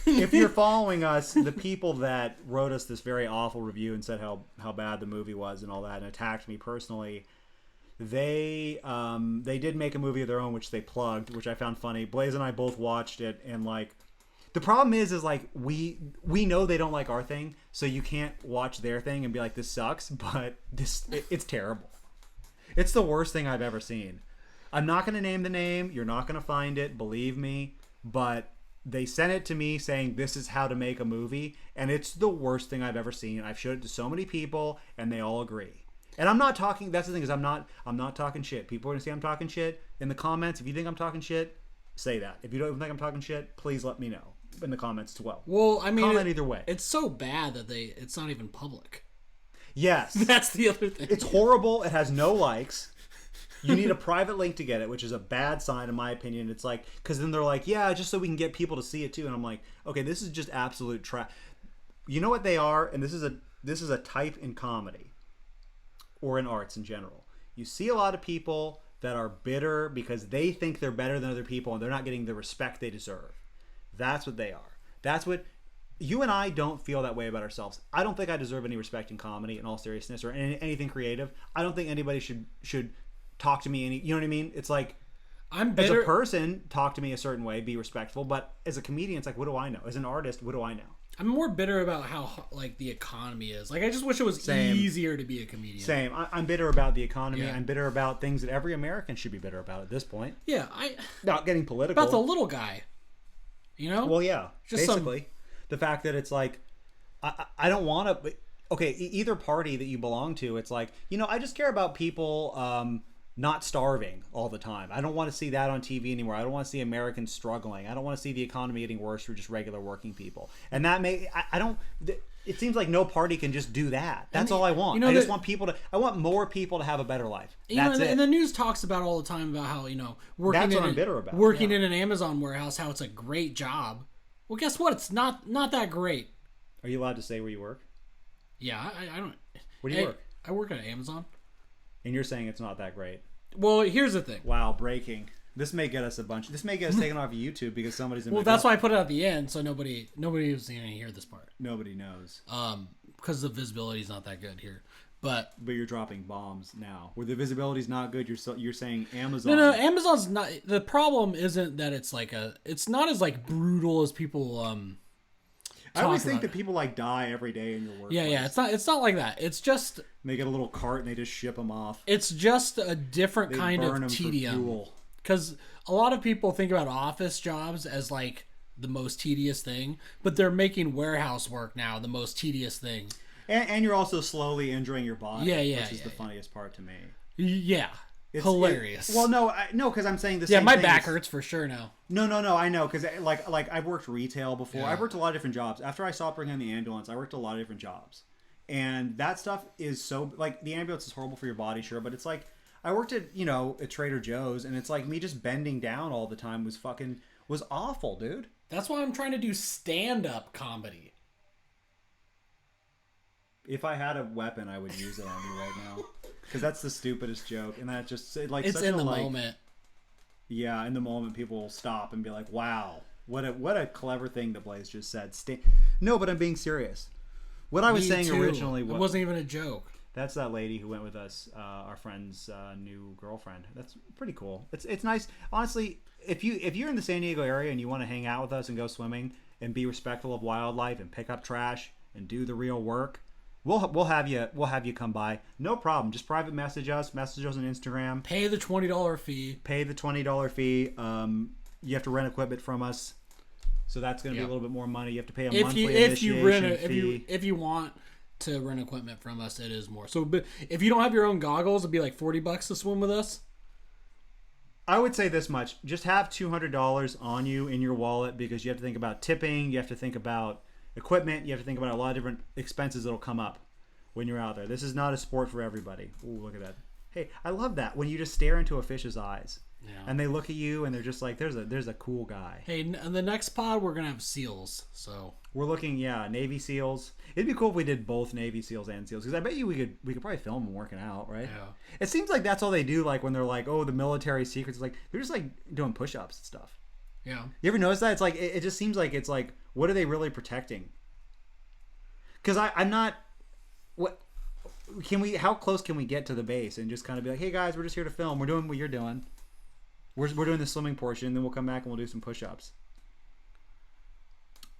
if you're following us, the people that wrote us this very awful review and said how bad the movie was and all that, and attacked me personally, they did make a movie of their own, which they plugged, which I found funny. Blaze and I both watched it, and like, the problem is like we know they don't like our thing, so you can't watch their thing and be like, this sucks, but it's terrible. It's the worst thing I've ever seen. I'm not going to name the name. You're not going to find it, believe me. But they sent it to me saying this is how to make a movie, and it's the worst thing I've ever seen. I've showed it to so many people, and they all agree. And I'm not talking. That's the thing, is I'm not talking shit. People are going to say I'm talking shit in the comments. If you think I'm talking shit, say that. If you don't think I'm talking shit, please let me know in the comments as well. Well, I mean, comment either way. It's so bad that it's not even public. Yes, that's the other thing. It's horrible. It has no likes. You need a private link to get it, which is a bad sign in my opinion. It's like, because then they're like, yeah, just so we can get people to see it too. And I'm like, okay, this is just absolute trash. You know what they are, and this is a type in comedy or in arts in general. You see a lot of people that are bitter because they think they're better than other people and they're not getting the respect they deserve. That's what they are. That's what you and I don't feel that way about ourselves. I don't think I deserve any respect in comedy, in all seriousness, or anything creative. I don't think anybody should talk to me you know what I mean? It's like, I'm bitter. As a person, talk to me a certain way, be respectful, but as a comedian, it's like, what do I know? As an artist, what do I know? I'm more bitter about how like the economy is. Like, I just wish it was easier to be a comedian. Same. I'm bitter about the economy. Yeah. I'm bitter about things that every American should be bitter about at this point. Yeah, not getting political. About the little guy. You know? Well, yeah. Just basically, the fact that it's like, I don't want to. Okay, either party that you belong to, it's like, I just care about people not starving all the time. I don't want to see that on TV anymore. I don't want to see Americans struggling. I don't want to see the economy getting worse for just regular working people. And that I don't. It seems like no party can just do that. That's all I want. I just want people to. I want more people to have a better life. That's it. And the news talks about all the time about how working. That's what I'm bitter about. Working in an Amazon warehouse, how it's a great job. Well, guess what? It's not that great. Are you allowed to say where you work? Yeah, I don't. Where do you work? I work at Amazon. And you're saying it's not that great. Well, here's the thing. Wow, breaking. This may get us taken off of YouTube because somebody's in. Well, that's why I put it at the end, so nobody is going to hear this part. Nobody knows. Because the visibility is not that good here. But you're dropping bombs now. Where the visibility's not good, you're saying Amazon. No, Amazon's not. The problem isn't that it's not as like brutal as people. I always think that people like die every day in your workplace. Yeah. It's not like that. It's just they get a little cart and they just ship them off. It's just a different kind of tedium. Because a lot of people think about office jobs as like the most tedious thing, but they're making warehouse work now the most tedious thing. And you're also slowly injuring your body. Which is the funniest part to me. Yeah. It's hilarious. No, because I'm saying the same thing. Yeah, my thing back hurts for sure now. No, I know, because like I've worked retail before. Yeah. I've worked a lot of different jobs. After I stopped working on the ambulance, I worked a lot of different jobs. And that stuff is so, like, the ambulance is horrible for your body, sure, but it's like, I worked at, at Trader Joe's, and it's like me just bending down all the time was awful, dude. That's why I'm trying to do stand-up comedy. If I had a weapon, I would use it on you right now. Because that's the stupidest joke. And that just, like, it's such in a, the like, moment. Yeah, in the moment, people will stop and be like, wow, what a clever thing that Blaze just said. No, but I'm being serious. What I was saying originally was... It wasn't even a joke. That's that lady who went with us, our friend's new girlfriend. That's pretty cool. It's nice. Honestly, if you're in the San Diego area and you want to hang out with us and go swimming and be respectful of wildlife and pick up trash and do the real work, We'll have you come by. No problem. Just private message us on Instagram. Pay the $20 fee. Pay the $20 fee. You have to rent equipment from us, so that's going to be a little bit more money. You have to pay a monthly initiation fee. If you want to rent equipment from us, it is more. So, but if you don't have your own goggles, it'd be like $40 to swim with us. I would say this much: just have $200 on you in your wallet, because you have to think about tipping. You have to think about equipment. You have to think about a lot of different expenses that'll come up when you're out there. This is not a sport for everybody. Ooh, look at that. Hey, I love that when you just stare into a fish's eyes. Yeah. And they look at you and they're just like, there's a cool guy. Hey, in the next pod we're gonna have seals, so we're looking, Navy SEALs. It'd be cool if we did both Navy SEAls and SEAls, because I bet you we could probably film them working out, right? Yeah. It seems like that's all they do. Like when they're like, oh, the military secrets, like they're just like doing push-ups and stuff. Yeah. You ever notice that? It's like it just seems like it's like, what are they really protecting? Because I'm not. What can we? How close can we get to the base and just kind of be like, hey guys, we're just here to film. We're doing what you're doing. We're doing the swimming portion, then we'll come back and we'll do some push-ups.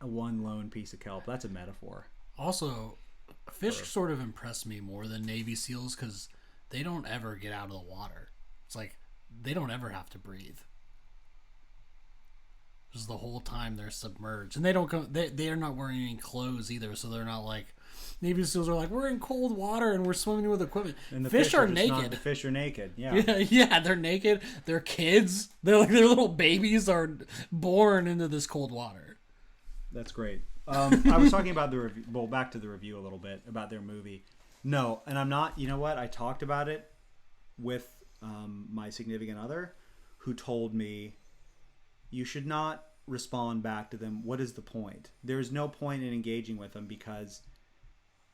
A one lone piece of kelp. That's a metaphor. Also, fish sort of impress me more than Navy SEALs because they don't ever get out of the water. It's like they don't ever have to breathe. Just the whole time they're submerged, and they don't come. They are not wearing any clothes either, so they're not like Navy SEALs are like, we're in cold water and we're swimming with equipment. And the fish are naked. The fish are naked. Yeah. Yeah, they're naked. They're kids. They're like their little babies are born into this cold water. That's great. I was talking about the review. Well, back to the review a little bit about their movie. No, and I'm not. You know what? I talked about it with my significant other, who told me you should not respond back to them. What is the point? There's no point in engaging with them because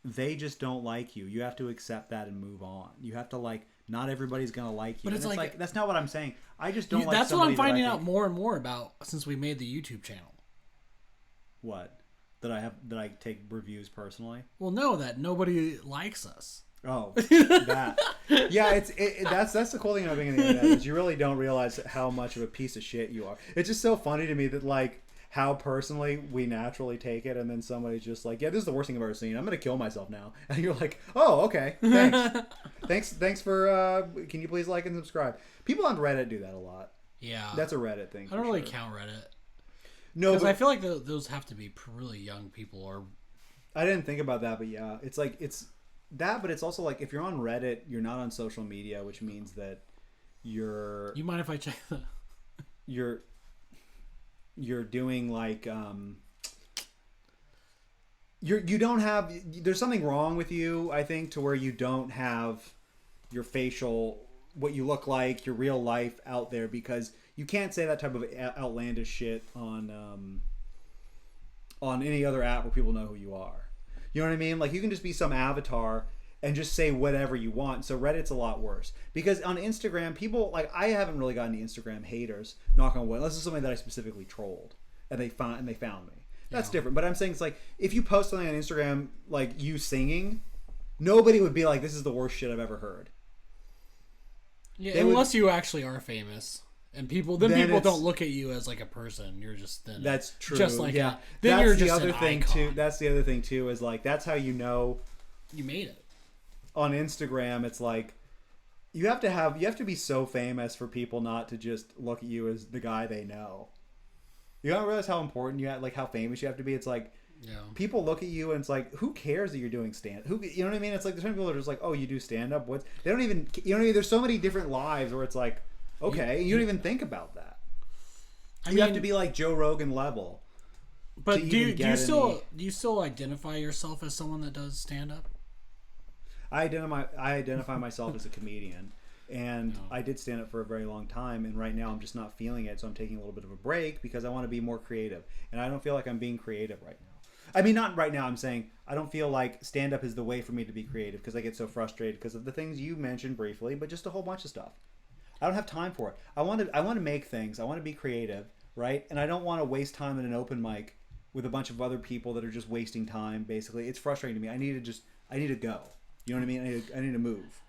they just don't like you. You have to accept that and move on. You have to not everybody's going to like you. But it's like that's not what I'm saying. I just don't like that's what I'm finding out more and more about since we made the YouTube channel. What? That I take reviews personally? Well, no, that nobody likes us. Oh, that. Yeah, that's the cool thing about being on the internet is you really don't realize how much of a piece of shit you are. It's just so funny to me that how personally we naturally take it, and then somebody's just like, yeah, this is the worst thing I've ever seen. I'm gonna kill myself now. And you're like, oh, okay, thanks. thanks for can you please like and subscribe? People on Reddit do that a lot. Yeah. That's a Reddit thing. I don't really count Reddit. No, because I feel like those have to be really young people. Or I didn't think about that, but yeah, it's that, but it's also like if you're on Reddit, you're not on social media, which means that you're. You mind if I check that? You're doing you don't have. There's something wrong with you, I think, to where you don't have your facial, what you look like, your real life out there, because you can't say that type of outlandish shit on any other app where people know who you are. You know what I mean? Like, you can just be some avatar and just say whatever you want. So Reddit's a lot worse. Because on Instagram, people, I haven't really gotten any Instagram haters, knock on wood, unless it's something that I specifically trolled and they found me. That's different. But I'm saying it's like, if you post something on Instagram, like you singing, nobody would be like, this is the worst shit I've ever heard. Yeah, unless you actually are famous. And people don't look at you as like a person. You're just that's true. Just like yeah. Then that's you're the just other an thing icon. too. That's the other thing too. Is that's how you know you made it. On Instagram, it's like you have to be so famous for people not to just look at you as the guy they know. You don't realize how important you have, how famous you have to be. It's like people look at you and it's like, who cares that you're doing stand? You know what I mean? It's like there's some people that are just like, oh, you do stand up. They don't even. You know what I mean? There's so many different lives where it's like. Okay, you don't even think about that. You have to be like Joe Rogan level. But do you still identify yourself as someone that does stand up? I identify myself as a comedian, and I did stand up for a very long time. And right now, I'm just not feeling it, so I'm taking a little bit of a break because I want to be more creative, and I don't feel like I'm being creative right now. I mean, not right now. I'm saying I don't feel like stand up is the way for me to be creative because I get so frustrated because of the things you mentioned briefly, but just a whole bunch of stuff. I don't have time for it. I want to make things. I want to be creative, right? And I don't want to waste time in an open mic with a bunch of other people that are just wasting time. Basically, it's frustrating to me. I need to go. You know what I mean? I need to move.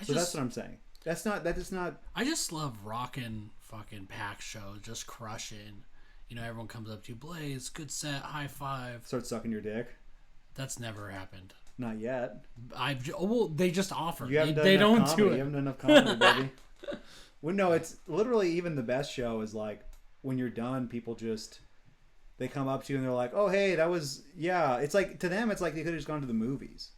That's what I'm saying. That is not. I just love rocking fucking pack shows, just crushing. You know, everyone comes up to you, Blaze, good set, high five. Start sucking your dick. That's never happened. Not yet. Well, they just offer. You haven't done they enough don't comedy. do it. You haven't done enough comedy, baby. Well, no, it's literally even the best show is like when you're done, people just they come up to you and they're like, "Oh, hey, that was yeah." It's like to them, it's like they could have just gone to the movies.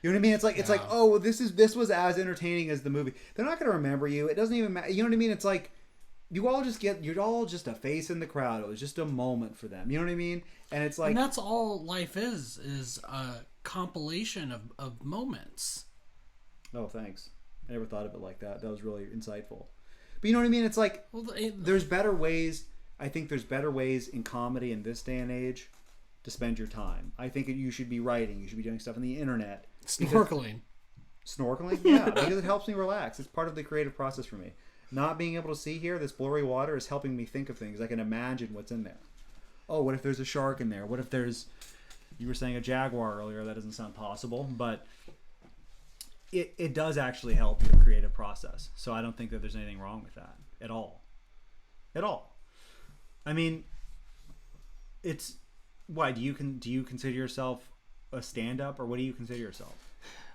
You know what I mean? It's like, oh, well, this was as entertaining as the movie. They're not going to remember you. It doesn't even matter. You know what I mean? It's like you're all just a face in the crowd. It was just a moment for them. You know what I mean? And it's like, and that's all life is a compilation of moments. Oh, thanks. I never thought of it like that. That was really insightful. But you know what I mean? It's like there's better ways. I think there's better ways in comedy in this day and age to spend your time. I think you should be writing. You should be doing stuff on the internet. Snorkeling. Snorkeling? Yeah, because it helps me relax. It's part of the creative process for me. Not being able to see here, this blurry water is helping me think of things. I can imagine what's in there. Oh, what if there's a shark in there? What if there's... You were saying a jaguar earlier. That doesn't sound possible, but it does actually help your creative process. So I don't think that there's anything wrong with that at all. At all. I mean, it's... Why, do you consider yourself a stand-up, or what do you consider yourself?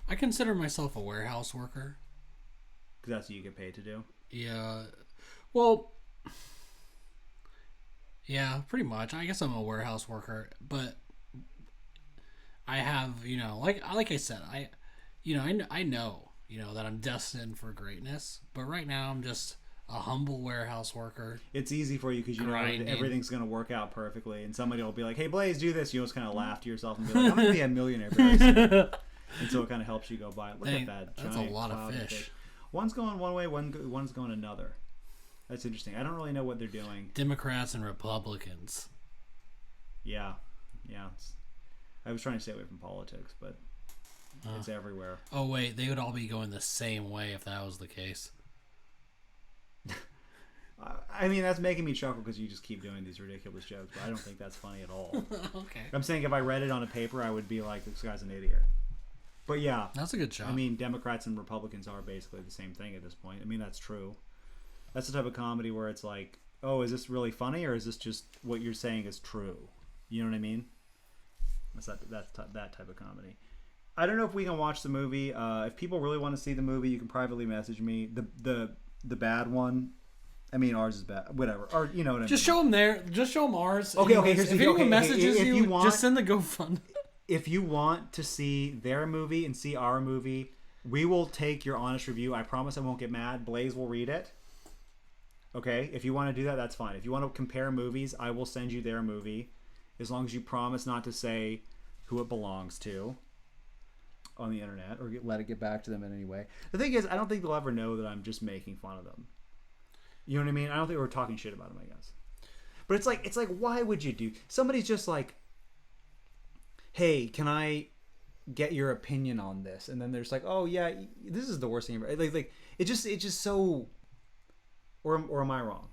I consider myself a warehouse worker. Because that's what you get paid to do? Yeah. Well, yeah, pretty much. I guess I'm a warehouse worker, but I have, like I said, I know, that I'm destined for greatness, but right now I'm just a humble warehouse work. It's easy for you because you know everything's going to work out perfectly, and somebody will be like, "Hey, Blaze, do this." You just kind of laugh to yourself and be like, "I'm going to be a millionaire very soon." And so it kind of helps you go by. Look at that! That's a lot of fish. One's going one way, one's going another. That's interesting. I don't really know what they're doing. Democrats and Republicans. Yeah. I was trying to stay away from politics, but it's everywhere. Oh wait, they would all be going the same way if that was the case. I mean, that's making me chuckle because you just keep doing these ridiculous jokes, but I don't think that's funny at all. Okay. I'm saying if I read it on a paper, I would be like, this guy's an idiot. But yeah. That's a good shot. I mean, Democrats and Republicans are basically the same thing at this point. I mean, that's true. That's the type of comedy where it's like, oh, is this really funny, or is this just what you're saying is true? You know what I mean? That's that type of comedy. I don't know if we can watch the movie. If people really want to see the movie, you can privately message me. The bad one. I mean, ours is bad. Whatever. Or you know what I mean. Just show them there. Just show them ours. Okay. Here's if anyone messages you, just send the GoFundMe. If you want to see their movie and see our movie, we will take your honest review. I promise I won't get mad. Blaze will read it. Okay? If you want to do that, that's fine. If you want to compare movies, I will send you their movie, as long as you promise not to say who it belongs to on the internet or let it get back to them in any way. The thing is, I don't think they'll ever know that I'm just making fun of them. You know what I mean? I don't think we're talking shit about them, I guess. But it's like, why would you do... Somebody's just like, hey, can I get your opinion on this? And then there's like, oh yeah, this is the worst thing ever. Like it's just so... Or am I wrong?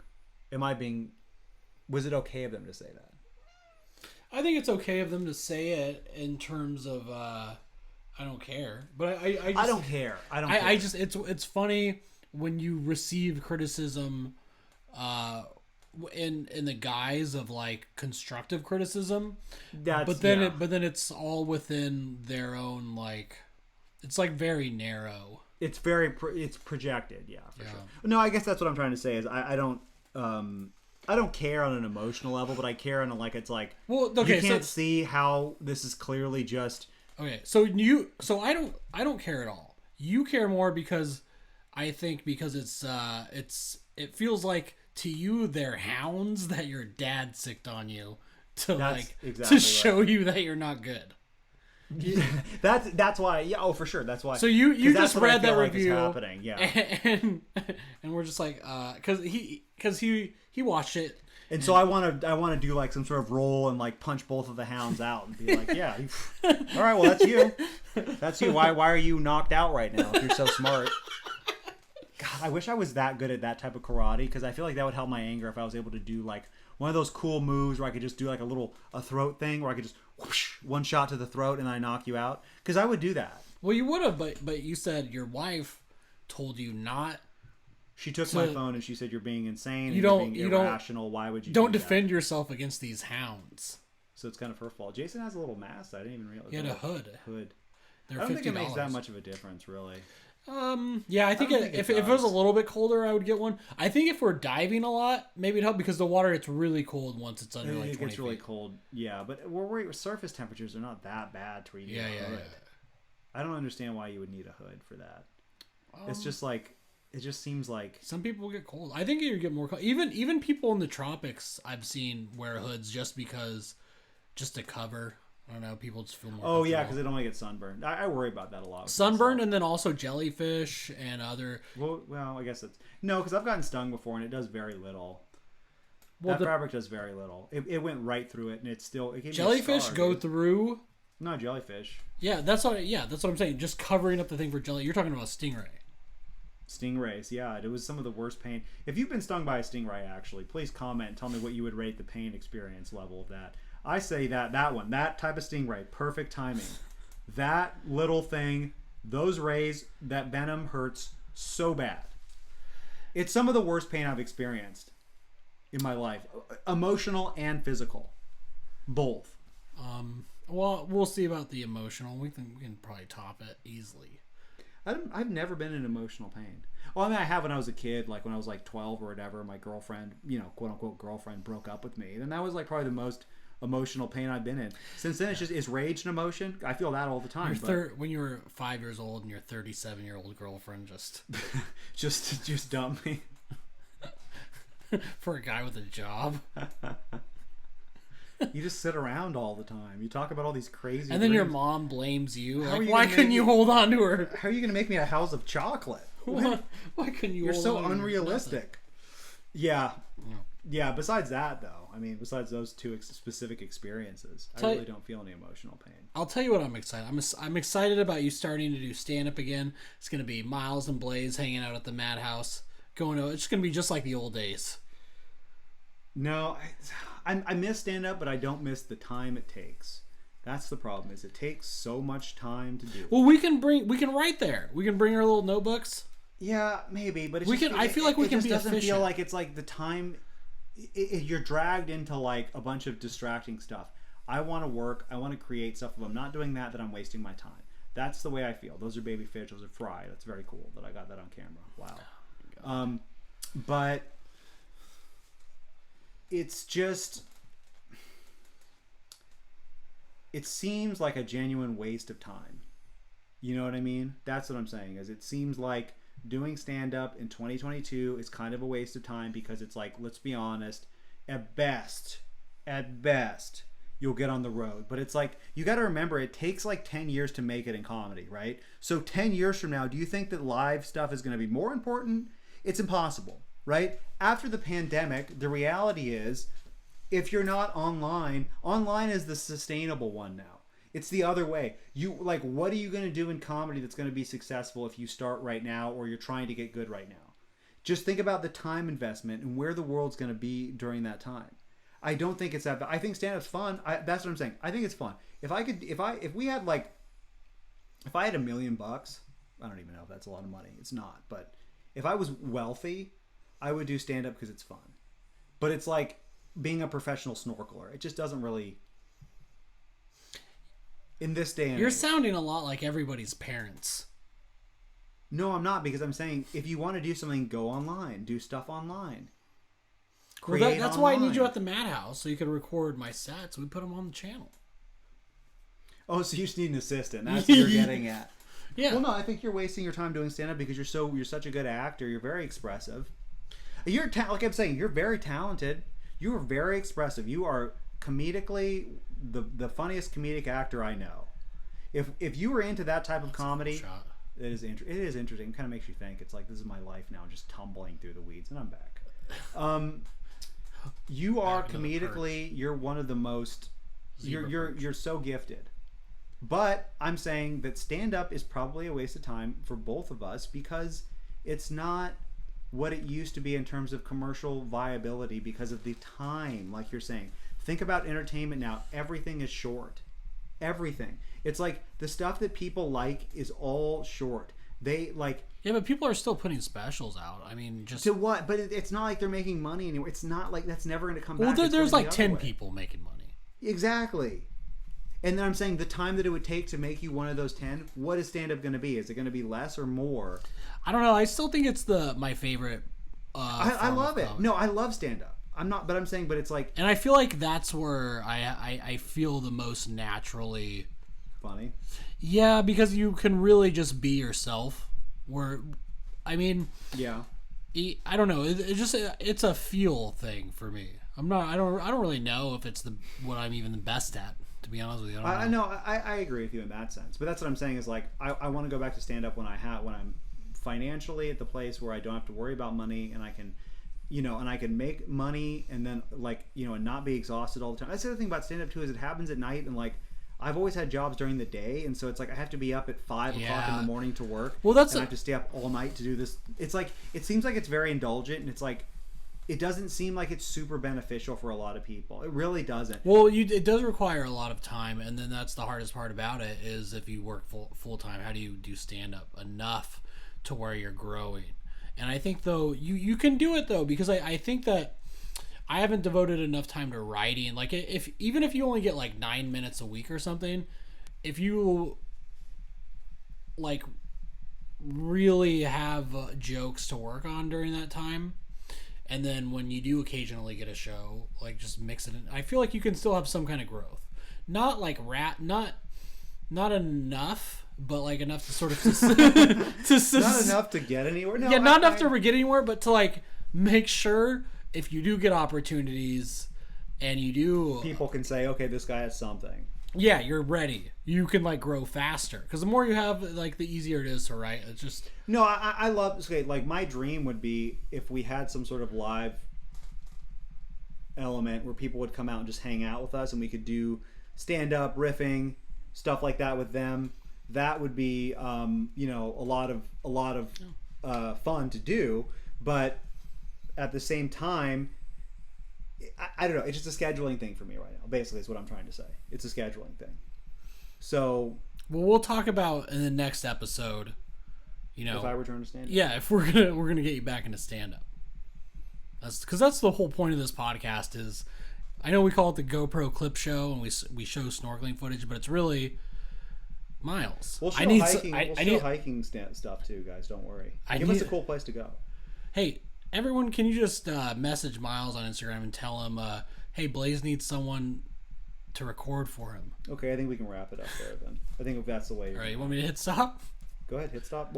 Was it okay of them to say that? I think it's okay of them to say it in terms of, I don't care. But I don't care. I just, it's funny when you receive criticism, in the guise of like constructive criticism, but then it's all within their own, like, it's like very narrow. It's it's projected, yeah, for sure. No, I guess that's what I'm trying to say is I don't care on an emotional level, but I care on it's like, well, okay, you can't see how this is clearly just okay. So I don't care at all. You care more because I think because it feels like to you they're hounds that your dad sicked on you to show you that you're not good. That's why. Yeah. Oh, for sure. That's why. So you just read that review. Happening. Yeah. And we're just like, because he watched it. And so I want to do like some sort of roll and like punch both of the hounds out and be like, yeah, all right, well that's you. That's you. Why are you knocked out right now if you're so smart? God, I wish I was that good at that type of karate because I feel like that would help my anger if I was able to do like one of those cool moves where I could just do like a throat thing where I could just whoosh, one shot to the throat and I knock you out. Because I would do that. Well, you would have, but you said your wife told you not. She took my phone and she said, "You're being insane. You're being irrational. Why would you don't defend yourself against these hounds?" So it's kind of her fault. Jason has a little mask. I didn't even realize. He had a hood. They're I don't think it $50. makes that much of a difference, really. Yeah, I think if it was a little bit colder, I would get one. I think if we're diving a lot, maybe it'd help because the water gets really cold once it's under like 20 It gets really feet. cold, yeah. But surface temperatures are not that bad to read a hood. I don't understand why you would need a hood for that. It's just like, it just seems like some people get cold. I think you get more cold. Even people in the tropics I've seen wear hoods just to cover. I don't know. People just feel more. Oh yeah, because they don't want to get sunburned. I worry about that a lot. Sunburned, and then also jellyfish and other. Well, I guess it's no, because I've gotten stung before, and it does very little. Well, that fabric does very little. It went right through it, and it gave me jellyfish a scar, go dude. through. Not jellyfish. Yeah, that's what I'm saying. Just covering up the thing for jelly. You're talking about stingray. Stingrays, yeah. It was some of the worst pain. If you've been stung by a stingray, actually, please comment and tell me what you would rate the pain experience level of that. I say that type of stingray, perfect timing. That little thing, those rays, that venom hurts so bad. It's some of the worst pain I've experienced in my life. Emotional and physical. Both. Well, we'll see about the emotional. We can probably top it easily. I've never been in emotional pain. Well, I mean, I have when I was a kid, like when I was like 12 or whatever, my girlfriend, quote unquote girlfriend, broke up with me. And that was like probably the most emotional pain I've been in. Since then, it's rage and emotion. I feel that all the time. When you were 5 years old and your 37-year-old girlfriend just just dumped me. For a guy with a job. You just sit around all the time. You talk about all these crazy and then your mom blames you. Like, you why couldn't you hold on to her? How are you going to make me a house of chocolate? Why couldn't you? You're hold so on unrealistic. Yeah. Besides that, though, I mean, besides those two specific experiences, I really don't feel any emotional pain. I'll tell you what I'm excited. I'm excited about you starting to do stand up again. It's going to be Myles and Blaze hanging out at the Madhouse. It's going to be just like the old days. No, I miss stand up, but I don't miss the time it takes. That's the problem. Is it takes so much time to do. Well, we can write there. We can bring our little notebooks. Yeah, maybe, but I feel like we can be efficient. It just doesn't feel like it's like the time. You're dragged into like a bunch of distracting stuff. I want to work. I want to create stuff. If I'm not doing that, then I'm wasting my time. That's the way I feel. Those are baby fish. Those are fry. That's very cool that I got that on camera. Wow. But it's just. It seems like a genuine waste of time. You know what I mean? That's what I'm saying. Is it seems like doing stand-up in 2022 is kind of a waste of time because it's like, let's be honest, at best, you'll get on the road. But it's like, you got to remember, it takes like 10 years to make it in comedy, right? So 10 years from now, do you think that live stuff is going to be more important? It's impossible, right? After the pandemic, the reality is, if you're not online is the sustainable one now. It's the other way. What are you going to do in comedy that's going to be successful if you start right now or you're trying to get good right now? Just think about the time investment and where the world's going to be during that time. I don't think it's that. I think stand-up's fun. That's what I'm saying. I think it's fun. If I had $1 million, I don't even know if that's a lot of money. It's not. But if I was wealthy, I would do stand-up because it's fun. But it's like being a professional snorkeler. It just doesn't really. In this day and age. You're sounding a lot like everybody's parents. No, I'm not, because I'm saying if you want to do something, go online. Do stuff online. That's why I need you at the Madhouse, so you can record my sets. We put them on the channel. Oh, so you just need an assistant. That's what you're getting at. Yeah. Well, no, I think you're wasting your time doing stand-up because you're such a good actor. You're very expressive. Like I'm saying, you're very talented. You are very expressive. You are comedically the funniest comedic actor I know. If you were into that type of comedy, it is interesting. It kind of makes you think. It's like, this is my life now, just tumbling through the weeds, and I'm back. You are comedically, you're one of the most. You're so gifted. But I'm saying that stand-up is probably a waste of time for both of us because it's not what it used to be in terms of commercial viability because of the time, like you're saying. Think about entertainment now. Everything is short. Everything. It's like the stuff that people like is all short. They like. Yeah, but people are still putting specials out. I mean, just to what? But it's not like they're making money anymore. It's not like that's never going to come back. Well, there's like 10 people making money. Exactly. And then I'm saying the time that it would take to make you one of those 10, what is stand-up going to be? Is it going to be less or more? I don't know. I still think it's my favorite. I love it. No, I love stand-up. But I'm saying, but it's like, and I feel like that's where I feel the most naturally funny. Yeah, because you can really just be yourself. Yeah. I don't know. It's a feel thing for me. I don't really know if it's what I'm even the best at. To be honest with you, I know. I agree with you in that sense. But that's what I'm saying is like I want to go back to stand up when I'm financially at the place where I don't have to worry about money and I can, and I can make money and then and not be exhausted all the time. That's the other thing about stand up too is it happens at night and I've always had jobs during the day, and so it's like I have to be up at 5 o'clock in the morning to work. Well, and I have to stay up all night to do this. It's like it seems like it's very indulgent, and it's like it doesn't seem like it's super beneficial for a lot of people. It really doesn't. Well, it does require a lot of time, and then that's the hardest part about it is if you work full time, how do you do stand up enough to where you're growing? And I think though you can do it though because I think that. I haven't devoted enough time to writing. Like, even if you only get 9 minutes a week or something, if you really have jokes to work on during that time, and then when you do occasionally get a show, just mix it in. I feel like you can still have some kind of growth. Not not enough, but enough to sort of not enough to get anywhere. No, yeah, not enough to get anywhere, but to make sure. If you do get opportunities and you do... People can say, okay, this guy has something. Yeah, you're ready. You can grow faster. Because the more you have, the easier it is to write. It's just... No, I love... Okay, my dream would be if we had some sort of live element where people would come out and just hang out with us and we could do stand-up, riffing, stuff like that with them. That would be, a lot of fun to do. But... At the same time, I don't know. It's just a scheduling thing for me right now. Basically, is what I'm trying to say. It's a scheduling thing. So, well, we'll talk about in the next episode. If I return to stand up. Yeah, if we're gonna get you back into stand up. That's the whole point of this podcast. Is I know we call it the GoPro clip show and we show snorkeling footage, but it's really Myles. We'll show hiking stuff too, guys. Don't worry. Give us a cool place to go. Hey. Everyone, can you just message Myles on Instagram and tell him, hey, Blaze needs someone to record for him? Okay, I think we can wrap it up there then. I think that's the way. All right, you want me to hit stop? Go ahead, hit stop.